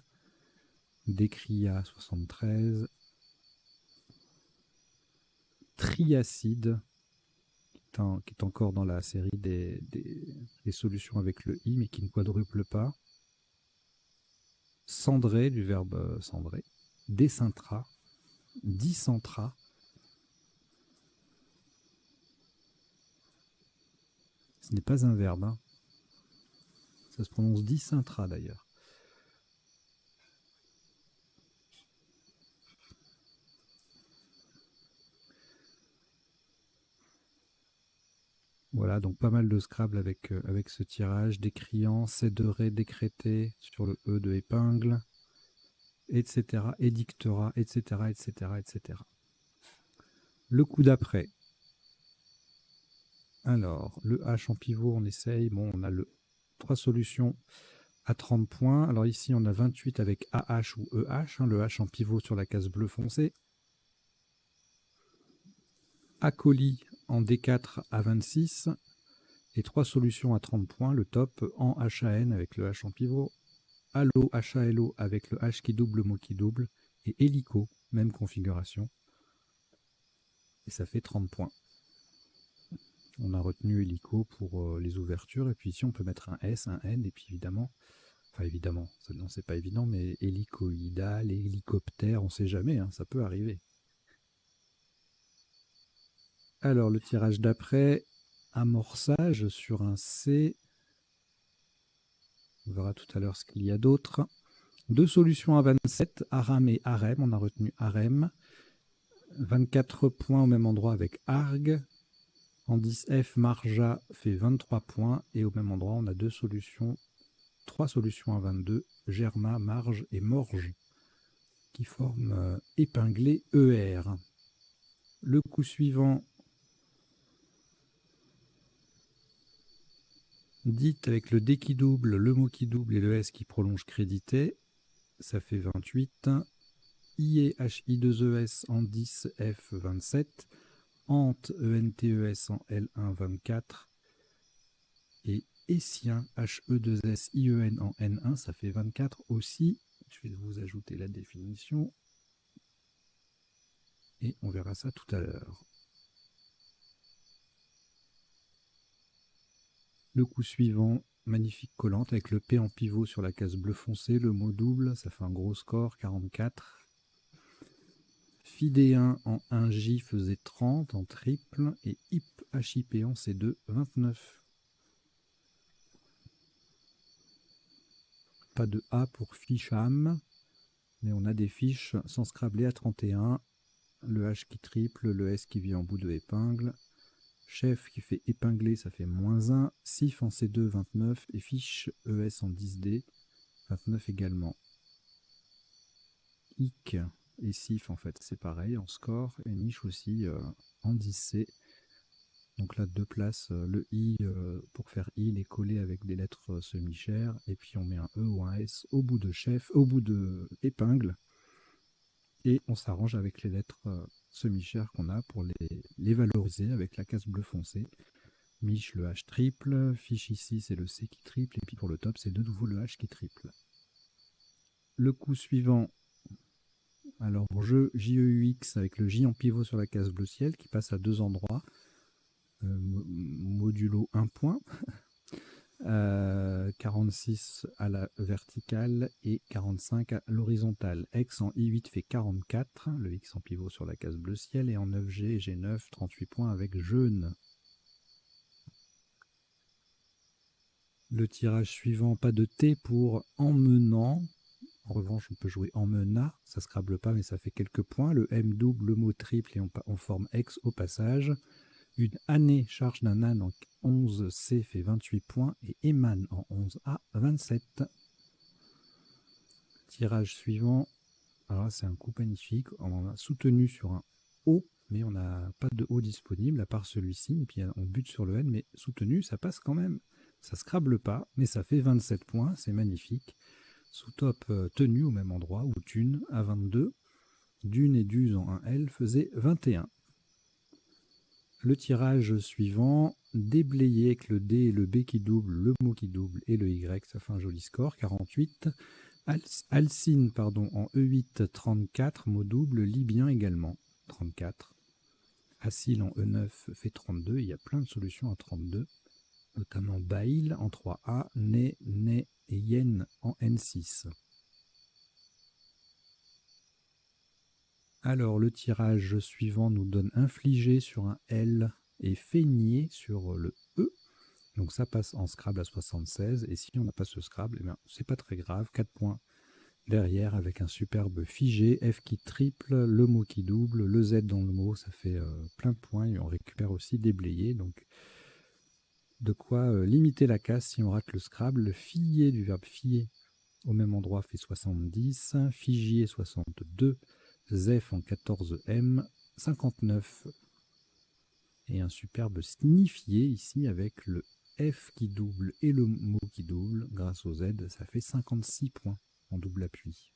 Décria 73. Triacide, qui est encore dans la série des solutions avec le I, mais qui ne quadruple pas. Cendré, du verbe cendrer. Décintra. Dicentra. Ce n'est pas un verbe. Hein. Ça se prononce dicintra d'ailleurs. Voilà, donc pas mal de Scrabble avec ce tirage, décriant, cédere, décrété sur le E de épingle, etc., édictera, etc., etc., etc. Le coup d'après. Alors, le H en pivot, on essaye. Bon, on a 3 solutions à 30 points. Alors ici, on a 28 avec AH ou EH, le H en pivot sur la case bleu foncé. Acolyte en D4 à 26. Et 3 solutions à 30 points, le top en HAN avec le H en pivot, Halo, HALO avec le H qui double, mot qui double, et Hélico, même configuration. Et ça fait 30 points. On a retenu Hélico pour les ouvertures, et puis ici on peut mettre un S, un N, et puis évidemment, non c'est pas évident, mais hélicoïdal, hélicoptère, on sait jamais, hein, ça peut arriver. Alors le tirage d'après, amorçage sur un C. On verra tout à l'heure ce qu'il y a d'autre. 2 solutions à 27, Aram et Arem. On a retenu Arem. 24 points au même endroit avec Arg. En 10F, Marja fait 23 points. Et au même endroit, on a 3 solutions à 22, Germa, Marge et Morge, qui forment épinglé ER. Le coup suivant, dit avec le D qui double, le mot qui double et le S qui prolonge crédité, ça fait 28. IE HI2ES en 10F 27. Ant ENTES en L1 24. Et Essien HE2S IEN en N1, ça fait 24 aussi. Je vais vous ajouter la définition. Et on verra ça tout à l'heure. Le coup suivant, magnifique collante avec le P en pivot sur la case bleu foncé, le mot double, ça fait un gros score, 44. Fidéen en 1J faisait 30 en triple et HIP HIP en C2, 29. Pas de A pour ficham, mais on a des fiches sans scrabler à 31. Le H qui triple, le S qui vit en bout de épingle. Chef qui fait épingler, ça fait -1. Sif en C2, 29. Et fiche ES en 10D, 29 également. Ic et Sif, en fait, c'est pareil en score. Et niche aussi en 10C. Donc là, 2 places. Le I, pour faire I, il est collé avec des lettres semi-chères. Et puis on met un E ou un S au bout de chef, au bout de épingle. Et on s'arrange avec les lettres semi-chères qu'on a pour les valoriser avec la case bleu foncé. Mich, le H triple. Fiche ici, c'est le C qui triple. Et puis pour le top, c'est de nouveau le H qui triple. Le coup suivant, alors jeu JEUX avec le J en pivot sur la case bleu ciel qui passe à 2 endroits. Modulo 1 point. 46 à la verticale et 45 à l'horizontale. X en I8 fait 44, le X en pivot sur la case bleu ciel, et en 9G, G9, 38 points avec jaune. Le tirage suivant, pas de T pour emmenant. En revanche, on peut jouer emmena, ça ne scrable pas, mais ça fait quelques points. Le M double, le mot triple, et on forme X au passage. Une année charge d'un âne en 11C fait 28 points et Eman en 11A 27. Tirage suivant. Alors là, c'est un coup magnifique. On a soutenu sur un O, mais on n'a pas de O disponible à part celui-ci. Et puis on bute sur le N, mais soutenu, ça passe quand même. Ça scrable pas, mais ça fait 27 points. C'est magnifique. Sous-top tenu au même endroit, ou thune à 22. Dune et Duse en 1L faisait 21. Le tirage suivant, déblayé avec le D et le B qui double, le mot qui double et le Y, ça fait un joli score, 48. Alcine pardon, en E8, 34, mot double, Libyen également, 34. Acile en E9 fait 32, il y a plein de solutions à 32, notamment Baïl en 3A, Né, Né et Yen en N6. Alors, le tirage suivant nous donne infligé sur un L et feigné sur le E. Donc ça passe en Scrabble à 76. Et si on n'a pas ce Scrabble, eh bien, c'est pas très grave. 4 points derrière avec un superbe figé. F qui triple, le mot qui double, le Z dans le mot, ça fait plein de points. Et on récupère aussi déblayé. Donc de quoi limiter la casse si on rate le Scrabble. Le fier du verbe fier au même endroit fait 70. Figier 62. Zef en 14M, 59. Et un superbe sniffier ici avec le F qui double et le mot qui double. Grâce au Z, ça fait 56 points en double appui.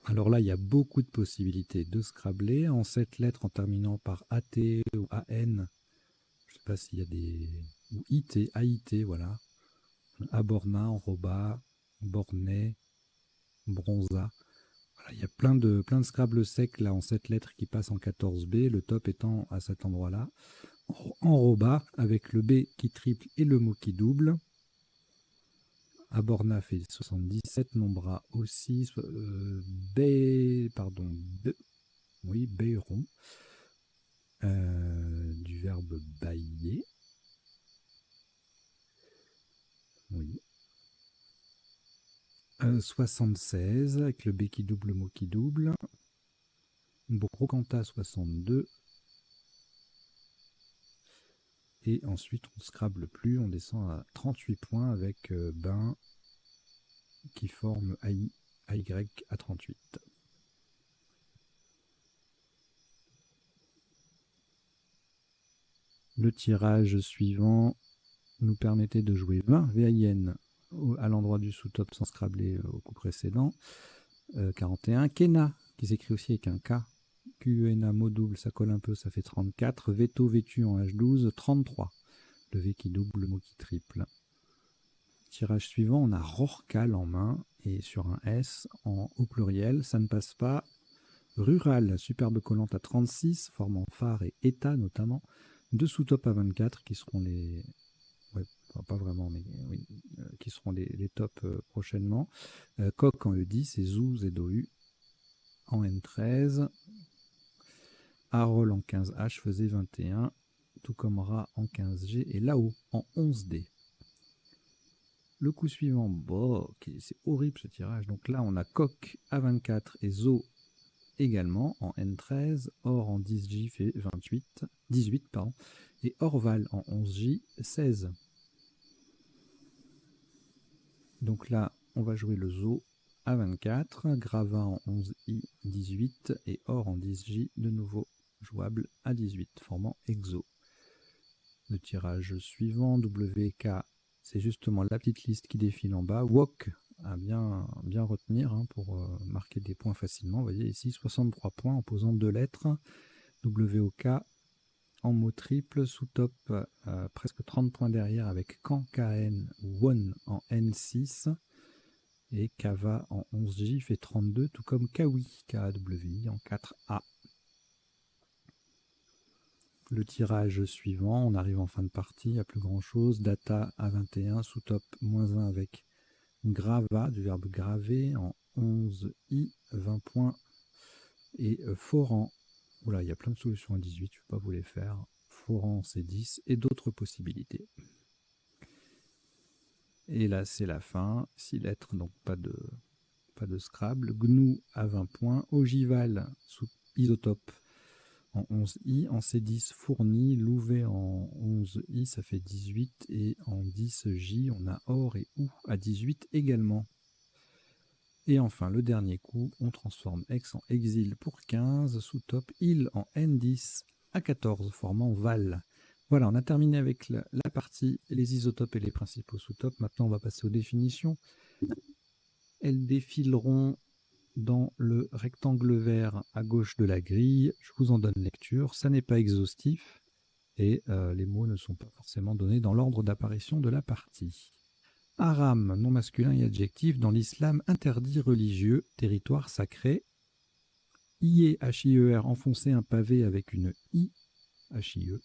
Alors là, il y a beaucoup de possibilités de scrabler. En 7 lettres en terminant par AT ou AN. Je ne sais pas s'il y a des... Ou IT, AIT, voilà. Aborna, Enroba, Bornay, Bronza. Il y a plein de Scrabble secs là en 7 lettres qui passent en 14B, le top étant à cet endroit-là. Enroba avec le B qui triple et le mot qui double. Aborna fait 77, Nombra aussi. Béron. Du verbe bailler. Oui. 76 avec le B qui double, le mot qui double. Brocanta 62. Et ensuite, on ne scrable plus, on descend à 38 points avec Bain qui forme AY à 38. Le tirage suivant nous permettait de jouer 20 VAN à l'endroit du sous-top sans scrabler au coup précédent. 41. Kena, qui s'écrit aussi avec un K. QENA, mot double, ça colle un peu, ça fait 34. Veto, vêtu en H12, 33. Le V qui double, le mot qui triple. Tirage suivant, on a Rorcal en main et sur un S au pluriel, ça ne passe pas. Rural, superbe collante à 36, formant phare et état notamment. Deux sous-top à 24 qui seront les... Ouais, pas vraiment, mais oui, qui seront les tops prochainement. Coq en E10 et Zouz et Dohu en N13. Harol en 15H faisait 21, tout comme Ra en 15G et Lao en 11D. Le coup suivant, bon, c'est horrible ce tirage. Donc là, on a Coq à 24 et Zo également en N13. Or en 10J fait 18, pardon, et Orval en 11J 16. Donc là, on va jouer le Zo à 24, Gravin en 11I 18 et Or en 10J de nouveau jouable à 18, formant Exo. Le tirage suivant, WK, c'est justement la petite liste qui défile en bas. Wok à bien retenir pour marquer des points facilement. Vous voyez ici 63 points en posant 2 lettres. WOK en mot triple, sous-top presque 30 points derrière avec Kan, KN, Won en N6 et Kava en 11J fait 32, tout comme Kawi, KAWI en 4A. Le tirage suivant, on arrive en fin de partie, il n'y a plus grand chose. Data à 21, sous-top -1 avec grava, du verbe graver, en 11i, 20 points. Et foran, voilà, il y a plein de solutions à 18, je ne vais pas vous les faire. Foran, c'est 10 et d'autres possibilités. Et là, c'est la fin. 6 lettres, donc pas de Scrabble. GNU à 20 points. Ogival, sous isotope, en 11i. En C10, fourni. Louvet en 11i, ça fait 18. Et en 10j, on a or et ou à 18 également. Et enfin, le dernier coup, on transforme X en exil pour 15. Sous-top, il en N10 à 14, formant val. Voilà, on a terminé avec la partie, les isotopes et les principaux sous-topes. Maintenant, on va passer aux définitions. Elles défileront dans le rectangle vert à gauche de la grille. Je vous en donne lecture. Ça n'est pas exhaustif et les mots ne sont pas forcément donnés dans l'ordre d'apparition de la partie. Haram, nom masculin et adjectif, dans l'islam interdit religieux, territoire sacré. Ier, H-I-E-R, enfoncer un pavé avec une I, H-I-E.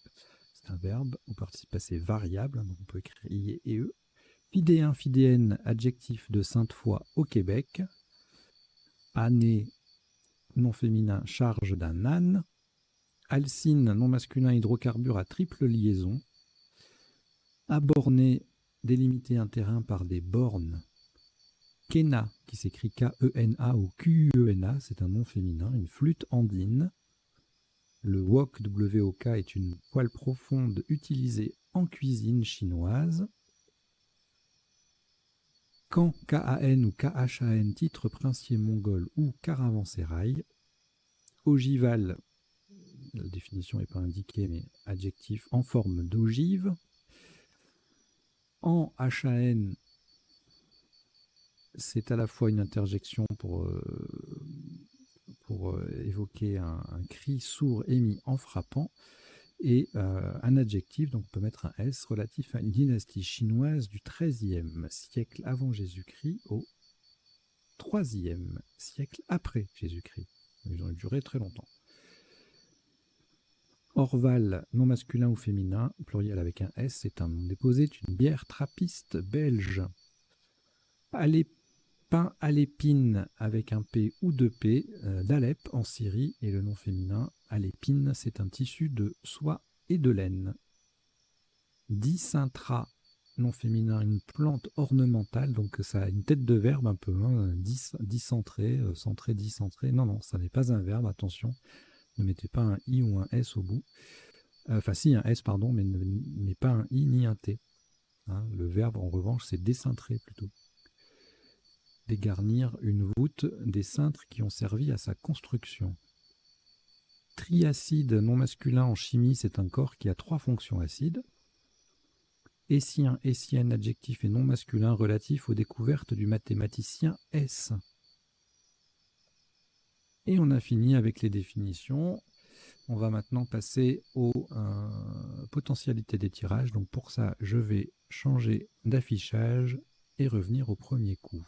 C'est un verbe au participe passé variable, donc on peut écrire I et E. Fidéen, fidéenne, adjectif de Sainte-Foy au Québec. Âné, nom féminin, charge d'un âne. Alcine, nom masculin, hydrocarbure à triple liaison. Aborné, délimiter un terrain par des bornes. Kena, qui s'écrit K-E-N-A ou Q-U-E-N-A, c'est un nom féminin, une flûte andine. Le wok, W-O-K, est une poêle profonde utilisée en cuisine chinoise. Kan, K-A-N ou K-H-A-N, titre princier mongol ou caravansérail. Ogival, la définition n'est pas indiquée, mais adjectif en forme d'ogive. En H-A-N, c'est à la fois une interjection pour évoquer un cri sourd émis en frappant, et un adjectif, donc on peut mettre un S, relatif à une dynastie chinoise du XIIIe siècle avant Jésus-Christ au IIIe siècle après Jésus-Christ. Ils ont duré très longtemps. Orval, nom masculin ou féminin, pluriel avec un S, c'est un nom déposé, c'est une bière trappiste belge. Pain à l'épine avec un P ou deux P, d'Alep en Syrie, et le nom féminin, à l'épine, c'est un tissu de soie et de laine. Dicintra, nom féminin, une plante ornementale, donc ça a une tête de verbe un peu, hein, dicentré, centré, dicentré. Non, ça n'est pas un verbe, attention, ne mettez pas un I ou un S au bout. Enfin, si, un S, pardon, mais pas un I ni un T. Hein, le verbe, en revanche, c'est décintrer plutôt. Dégarnir une voûte, des cintres qui ont servi à sa construction. Triacide, nom masculin en chimie, c'est un corps qui a 3 fonctions acides. Essien, essienne, adjectif et nom masculin relatif aux découvertes du mathématicien S. Et on a fini avec les définitions. On va maintenant passer aux potentialités des tirages. Donc pour ça, je vais changer d'affichage et revenir au premier coup.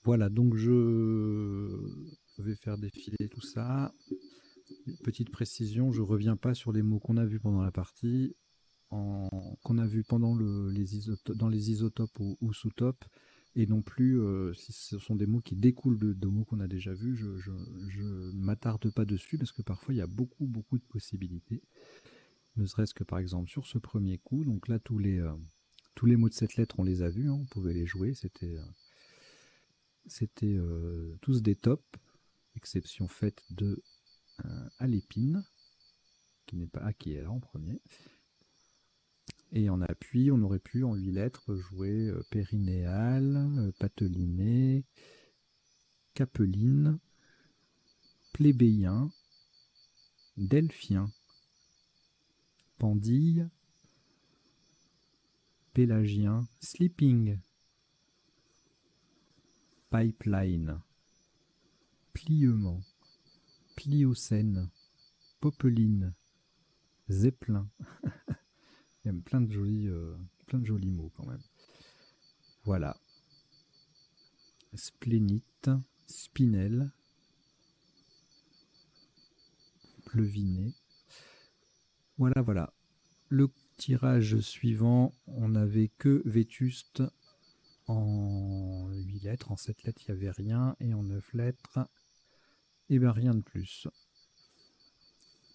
Voilà, donc je vais faire défiler tout ça. Petite précision, je ne reviens pas sur les mots qu'on a vus pendant la partie, qu'on a vus pendant dans les isotopes ou sous-topes, et non plus si ce sont des mots qui découlent de mots qu'on a déjà vus, je ne m'attarde pas dessus, parce que parfois il y a beaucoup de possibilités. Ne serait-ce que par exemple sur ce premier coup, donc là tous les mots de cette lettre on les a vus, hein, on pouvait les jouer, c'était tous des tops, exception faite de à l'épine, qui n'est pas qui est là en premier. Et en appui, on aurait pu en 8 lettres jouer périnéal, pateliné, capeline, plébéien, delphien, pandille, pélagien, sleeping, pipeline, pliement, pliocène, popeline, zeppelin. Il y a plein de jolis mots quand même. Voilà. Splénite, spinel, pleuvinet. Voilà, voilà. Le tirage suivant, on n'avait que Vétuste en 8 lettres. En 7 lettres, il n'y avait rien. Et en 9 lettres, et bien rien de plus.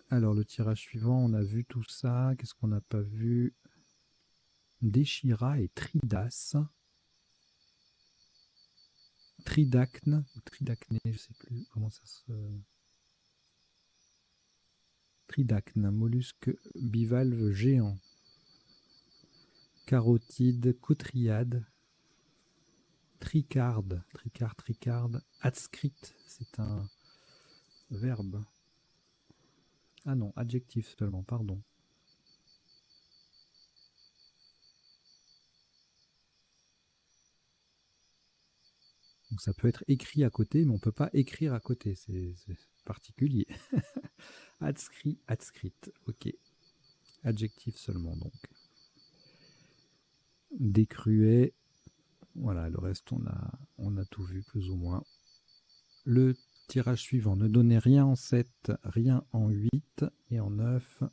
Alors, le tirage suivant, on a vu tout ça. Qu'est-ce qu'on n'a pas vu? Déchira et Tridas. Tridacne, ou Tridacné, je ne sais plus comment ça se... Tridacne, mollusque bivalve géant. Carotide, cotriade. Tricarde, tricarde. Adscrite, c'est un verbe. Ah non, adjectif seulement, pardon. Donc ça peut être écrit à côté, mais on ne peut pas écrire à côté, c'est particulier. Adscrite, ok. Adjectif seulement donc. Décruet, voilà, le reste on a tout vu plus ou moins. Le tirage suivant, ne donnez rien en 7, rien en 8 et en 9.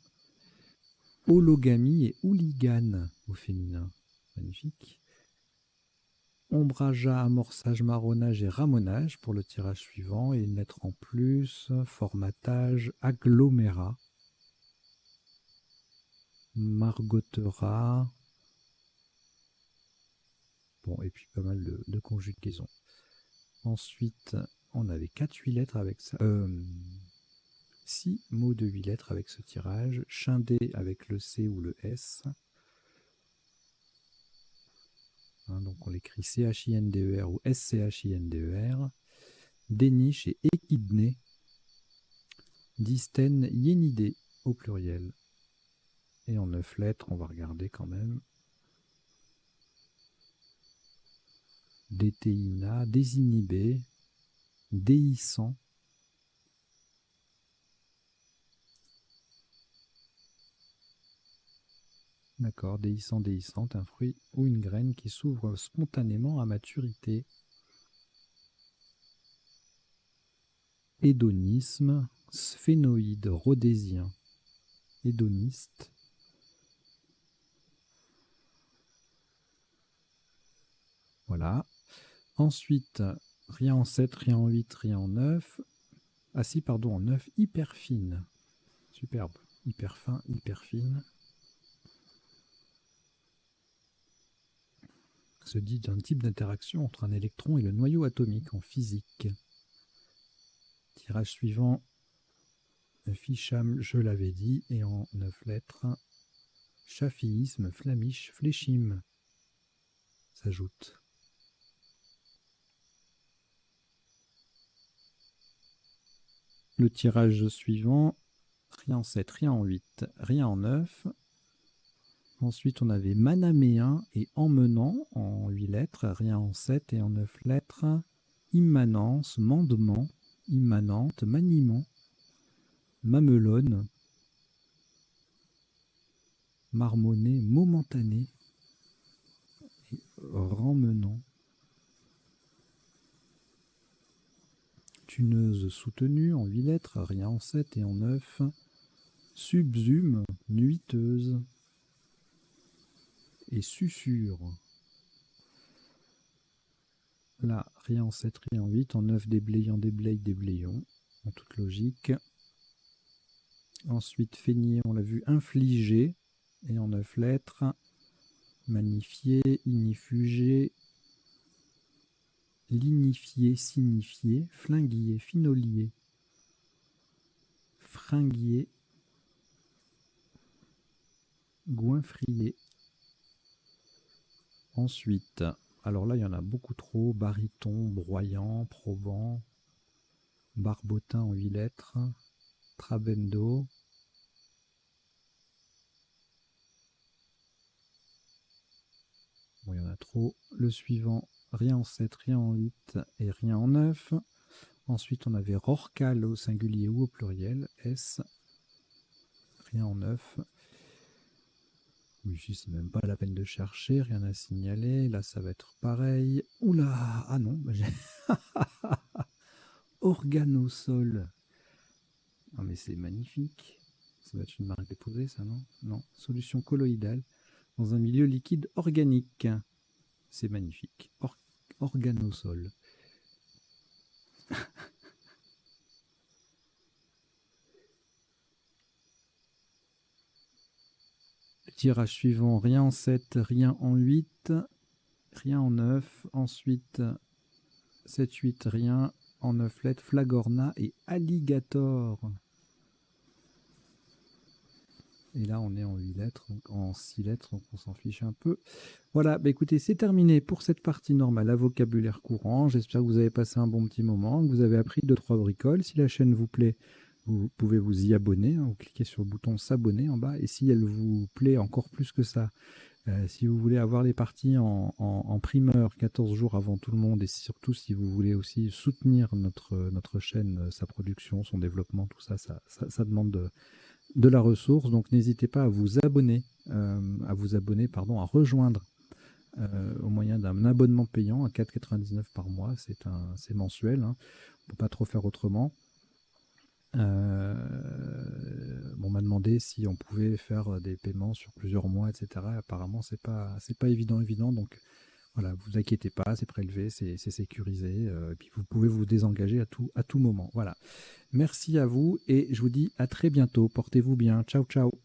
Hologamie et hooligan au féminin. Magnifique. Ombrageat, amorçage, marronnage et ramonage pour le tirage suivant. Et une lettre en plus. Formatage, agglomérat. Margotera. Bon, et puis pas mal de conjugaisons. Ensuite, on avait 4-8 lettres avec ça. 6 mots de 8 lettres avec ce tirage. Chindé avec le C ou le S. Hein, donc on l'écrit C-H-I-N-D-E-R ou S-C-H-I-N-D-E-R. Déniche et échidné. Distène, yénidé au pluriel. Et en 9 lettres, on va regarder quand même. Détéina, désinhibé, déhissant. D'accord, déhissant, déhissante, un fruit ou une graine qui s'ouvre spontanément à maturité. Hédonisme, sphénoïde, rhodésien, hédoniste. Voilà. Ensuite, rien en 7, rien en 8, rien en 9. Ah si, pardon, en 9, hyper fine. Superbe. Hyper fin, hyper fine. Se dit d'un type d'interaction entre un électron et le noyau atomique en physique. Tirage suivant, ficham, je l'avais dit, et en 9 lettres, chafisme, flamiche, fléchim s'ajoute. Le tirage suivant, rien en 7, rien en 8, rien en 9. Ensuite, on avait manaméen et emmenant en 8 lettres, rien en 7 et en 9 lettres. Immanence, mandement, immanente, maniement, mamelonne, marmonné, momentané et remmenant. Tuneuse soutenue en 8 lettres, rien en 7 et en 9. Subsume, nuiteuse et susurre. Là, rien en 7, rien en 8, en 9, déblayant, déblaye, déblayons, en toute logique. Ensuite, feigner, on l'a vu, infliger, et en 9 lettres, magnifier, ignifuger, lignifier, signifier, flinguier, finolier, fringuier, goinfrier. Ensuite, alors là, il y en a beaucoup trop, baryton, broyant, probant, barbotin en 8 lettres, trabendo, il y en a trop. Le suivant, rien en 7, rien en 8 et rien en 9. Ensuite, on avait Rorcal au singulier ou au pluriel, S, rien en 9. Ici, c'est même pas la peine de chercher, rien à signaler. Là, ça va être pareil. Oula, ah non, Organosol. Ah, mais c'est magnifique. Ça va être une marque déposée, ça, non? Non, solution colloïdale dans un milieu liquide organique. C'est magnifique. Organosol. Tirage suivant, rien en 7, rien en 8, rien en 9. Ensuite, 7, 8, rien en 9 lettres, Flagorna et Alligator. Et là, on est en 8 lettres, donc en 6 lettres, donc on s'en fiche un peu. Voilà, bah écoutez, c'est terminé pour cette partie normale à vocabulaire courant. J'espère que vous avez passé un bon petit moment, que vous avez appris 2-3 bricoles. Si la chaîne vous plaît, vous pouvez vous y abonner. Vous cliquez sur le bouton s'abonner en bas. Et si elle vous plaît encore plus que ça, si vous voulez avoir les parties en primeur 14 jours avant tout le monde, et surtout si vous voulez aussi soutenir notre chaîne, sa production, son développement, tout ça, ça demande de la ressource. Donc n'hésitez pas à vous abonner, à rejoindre au moyen d'un abonnement payant à 4,99 € par mois. C'est mensuel, hein. On ne peut pas trop faire autrement. On m'a demandé si on pouvait faire des paiements sur plusieurs mois, etc. Apparemment, c'est pas évident. Donc voilà, vous inquiétez pas, c'est prélevé, c'est sécurisé. Et puis vous pouvez vous désengager à tout moment. Voilà. Merci à vous et je vous dis à très bientôt. Portez-vous bien. Ciao, ciao.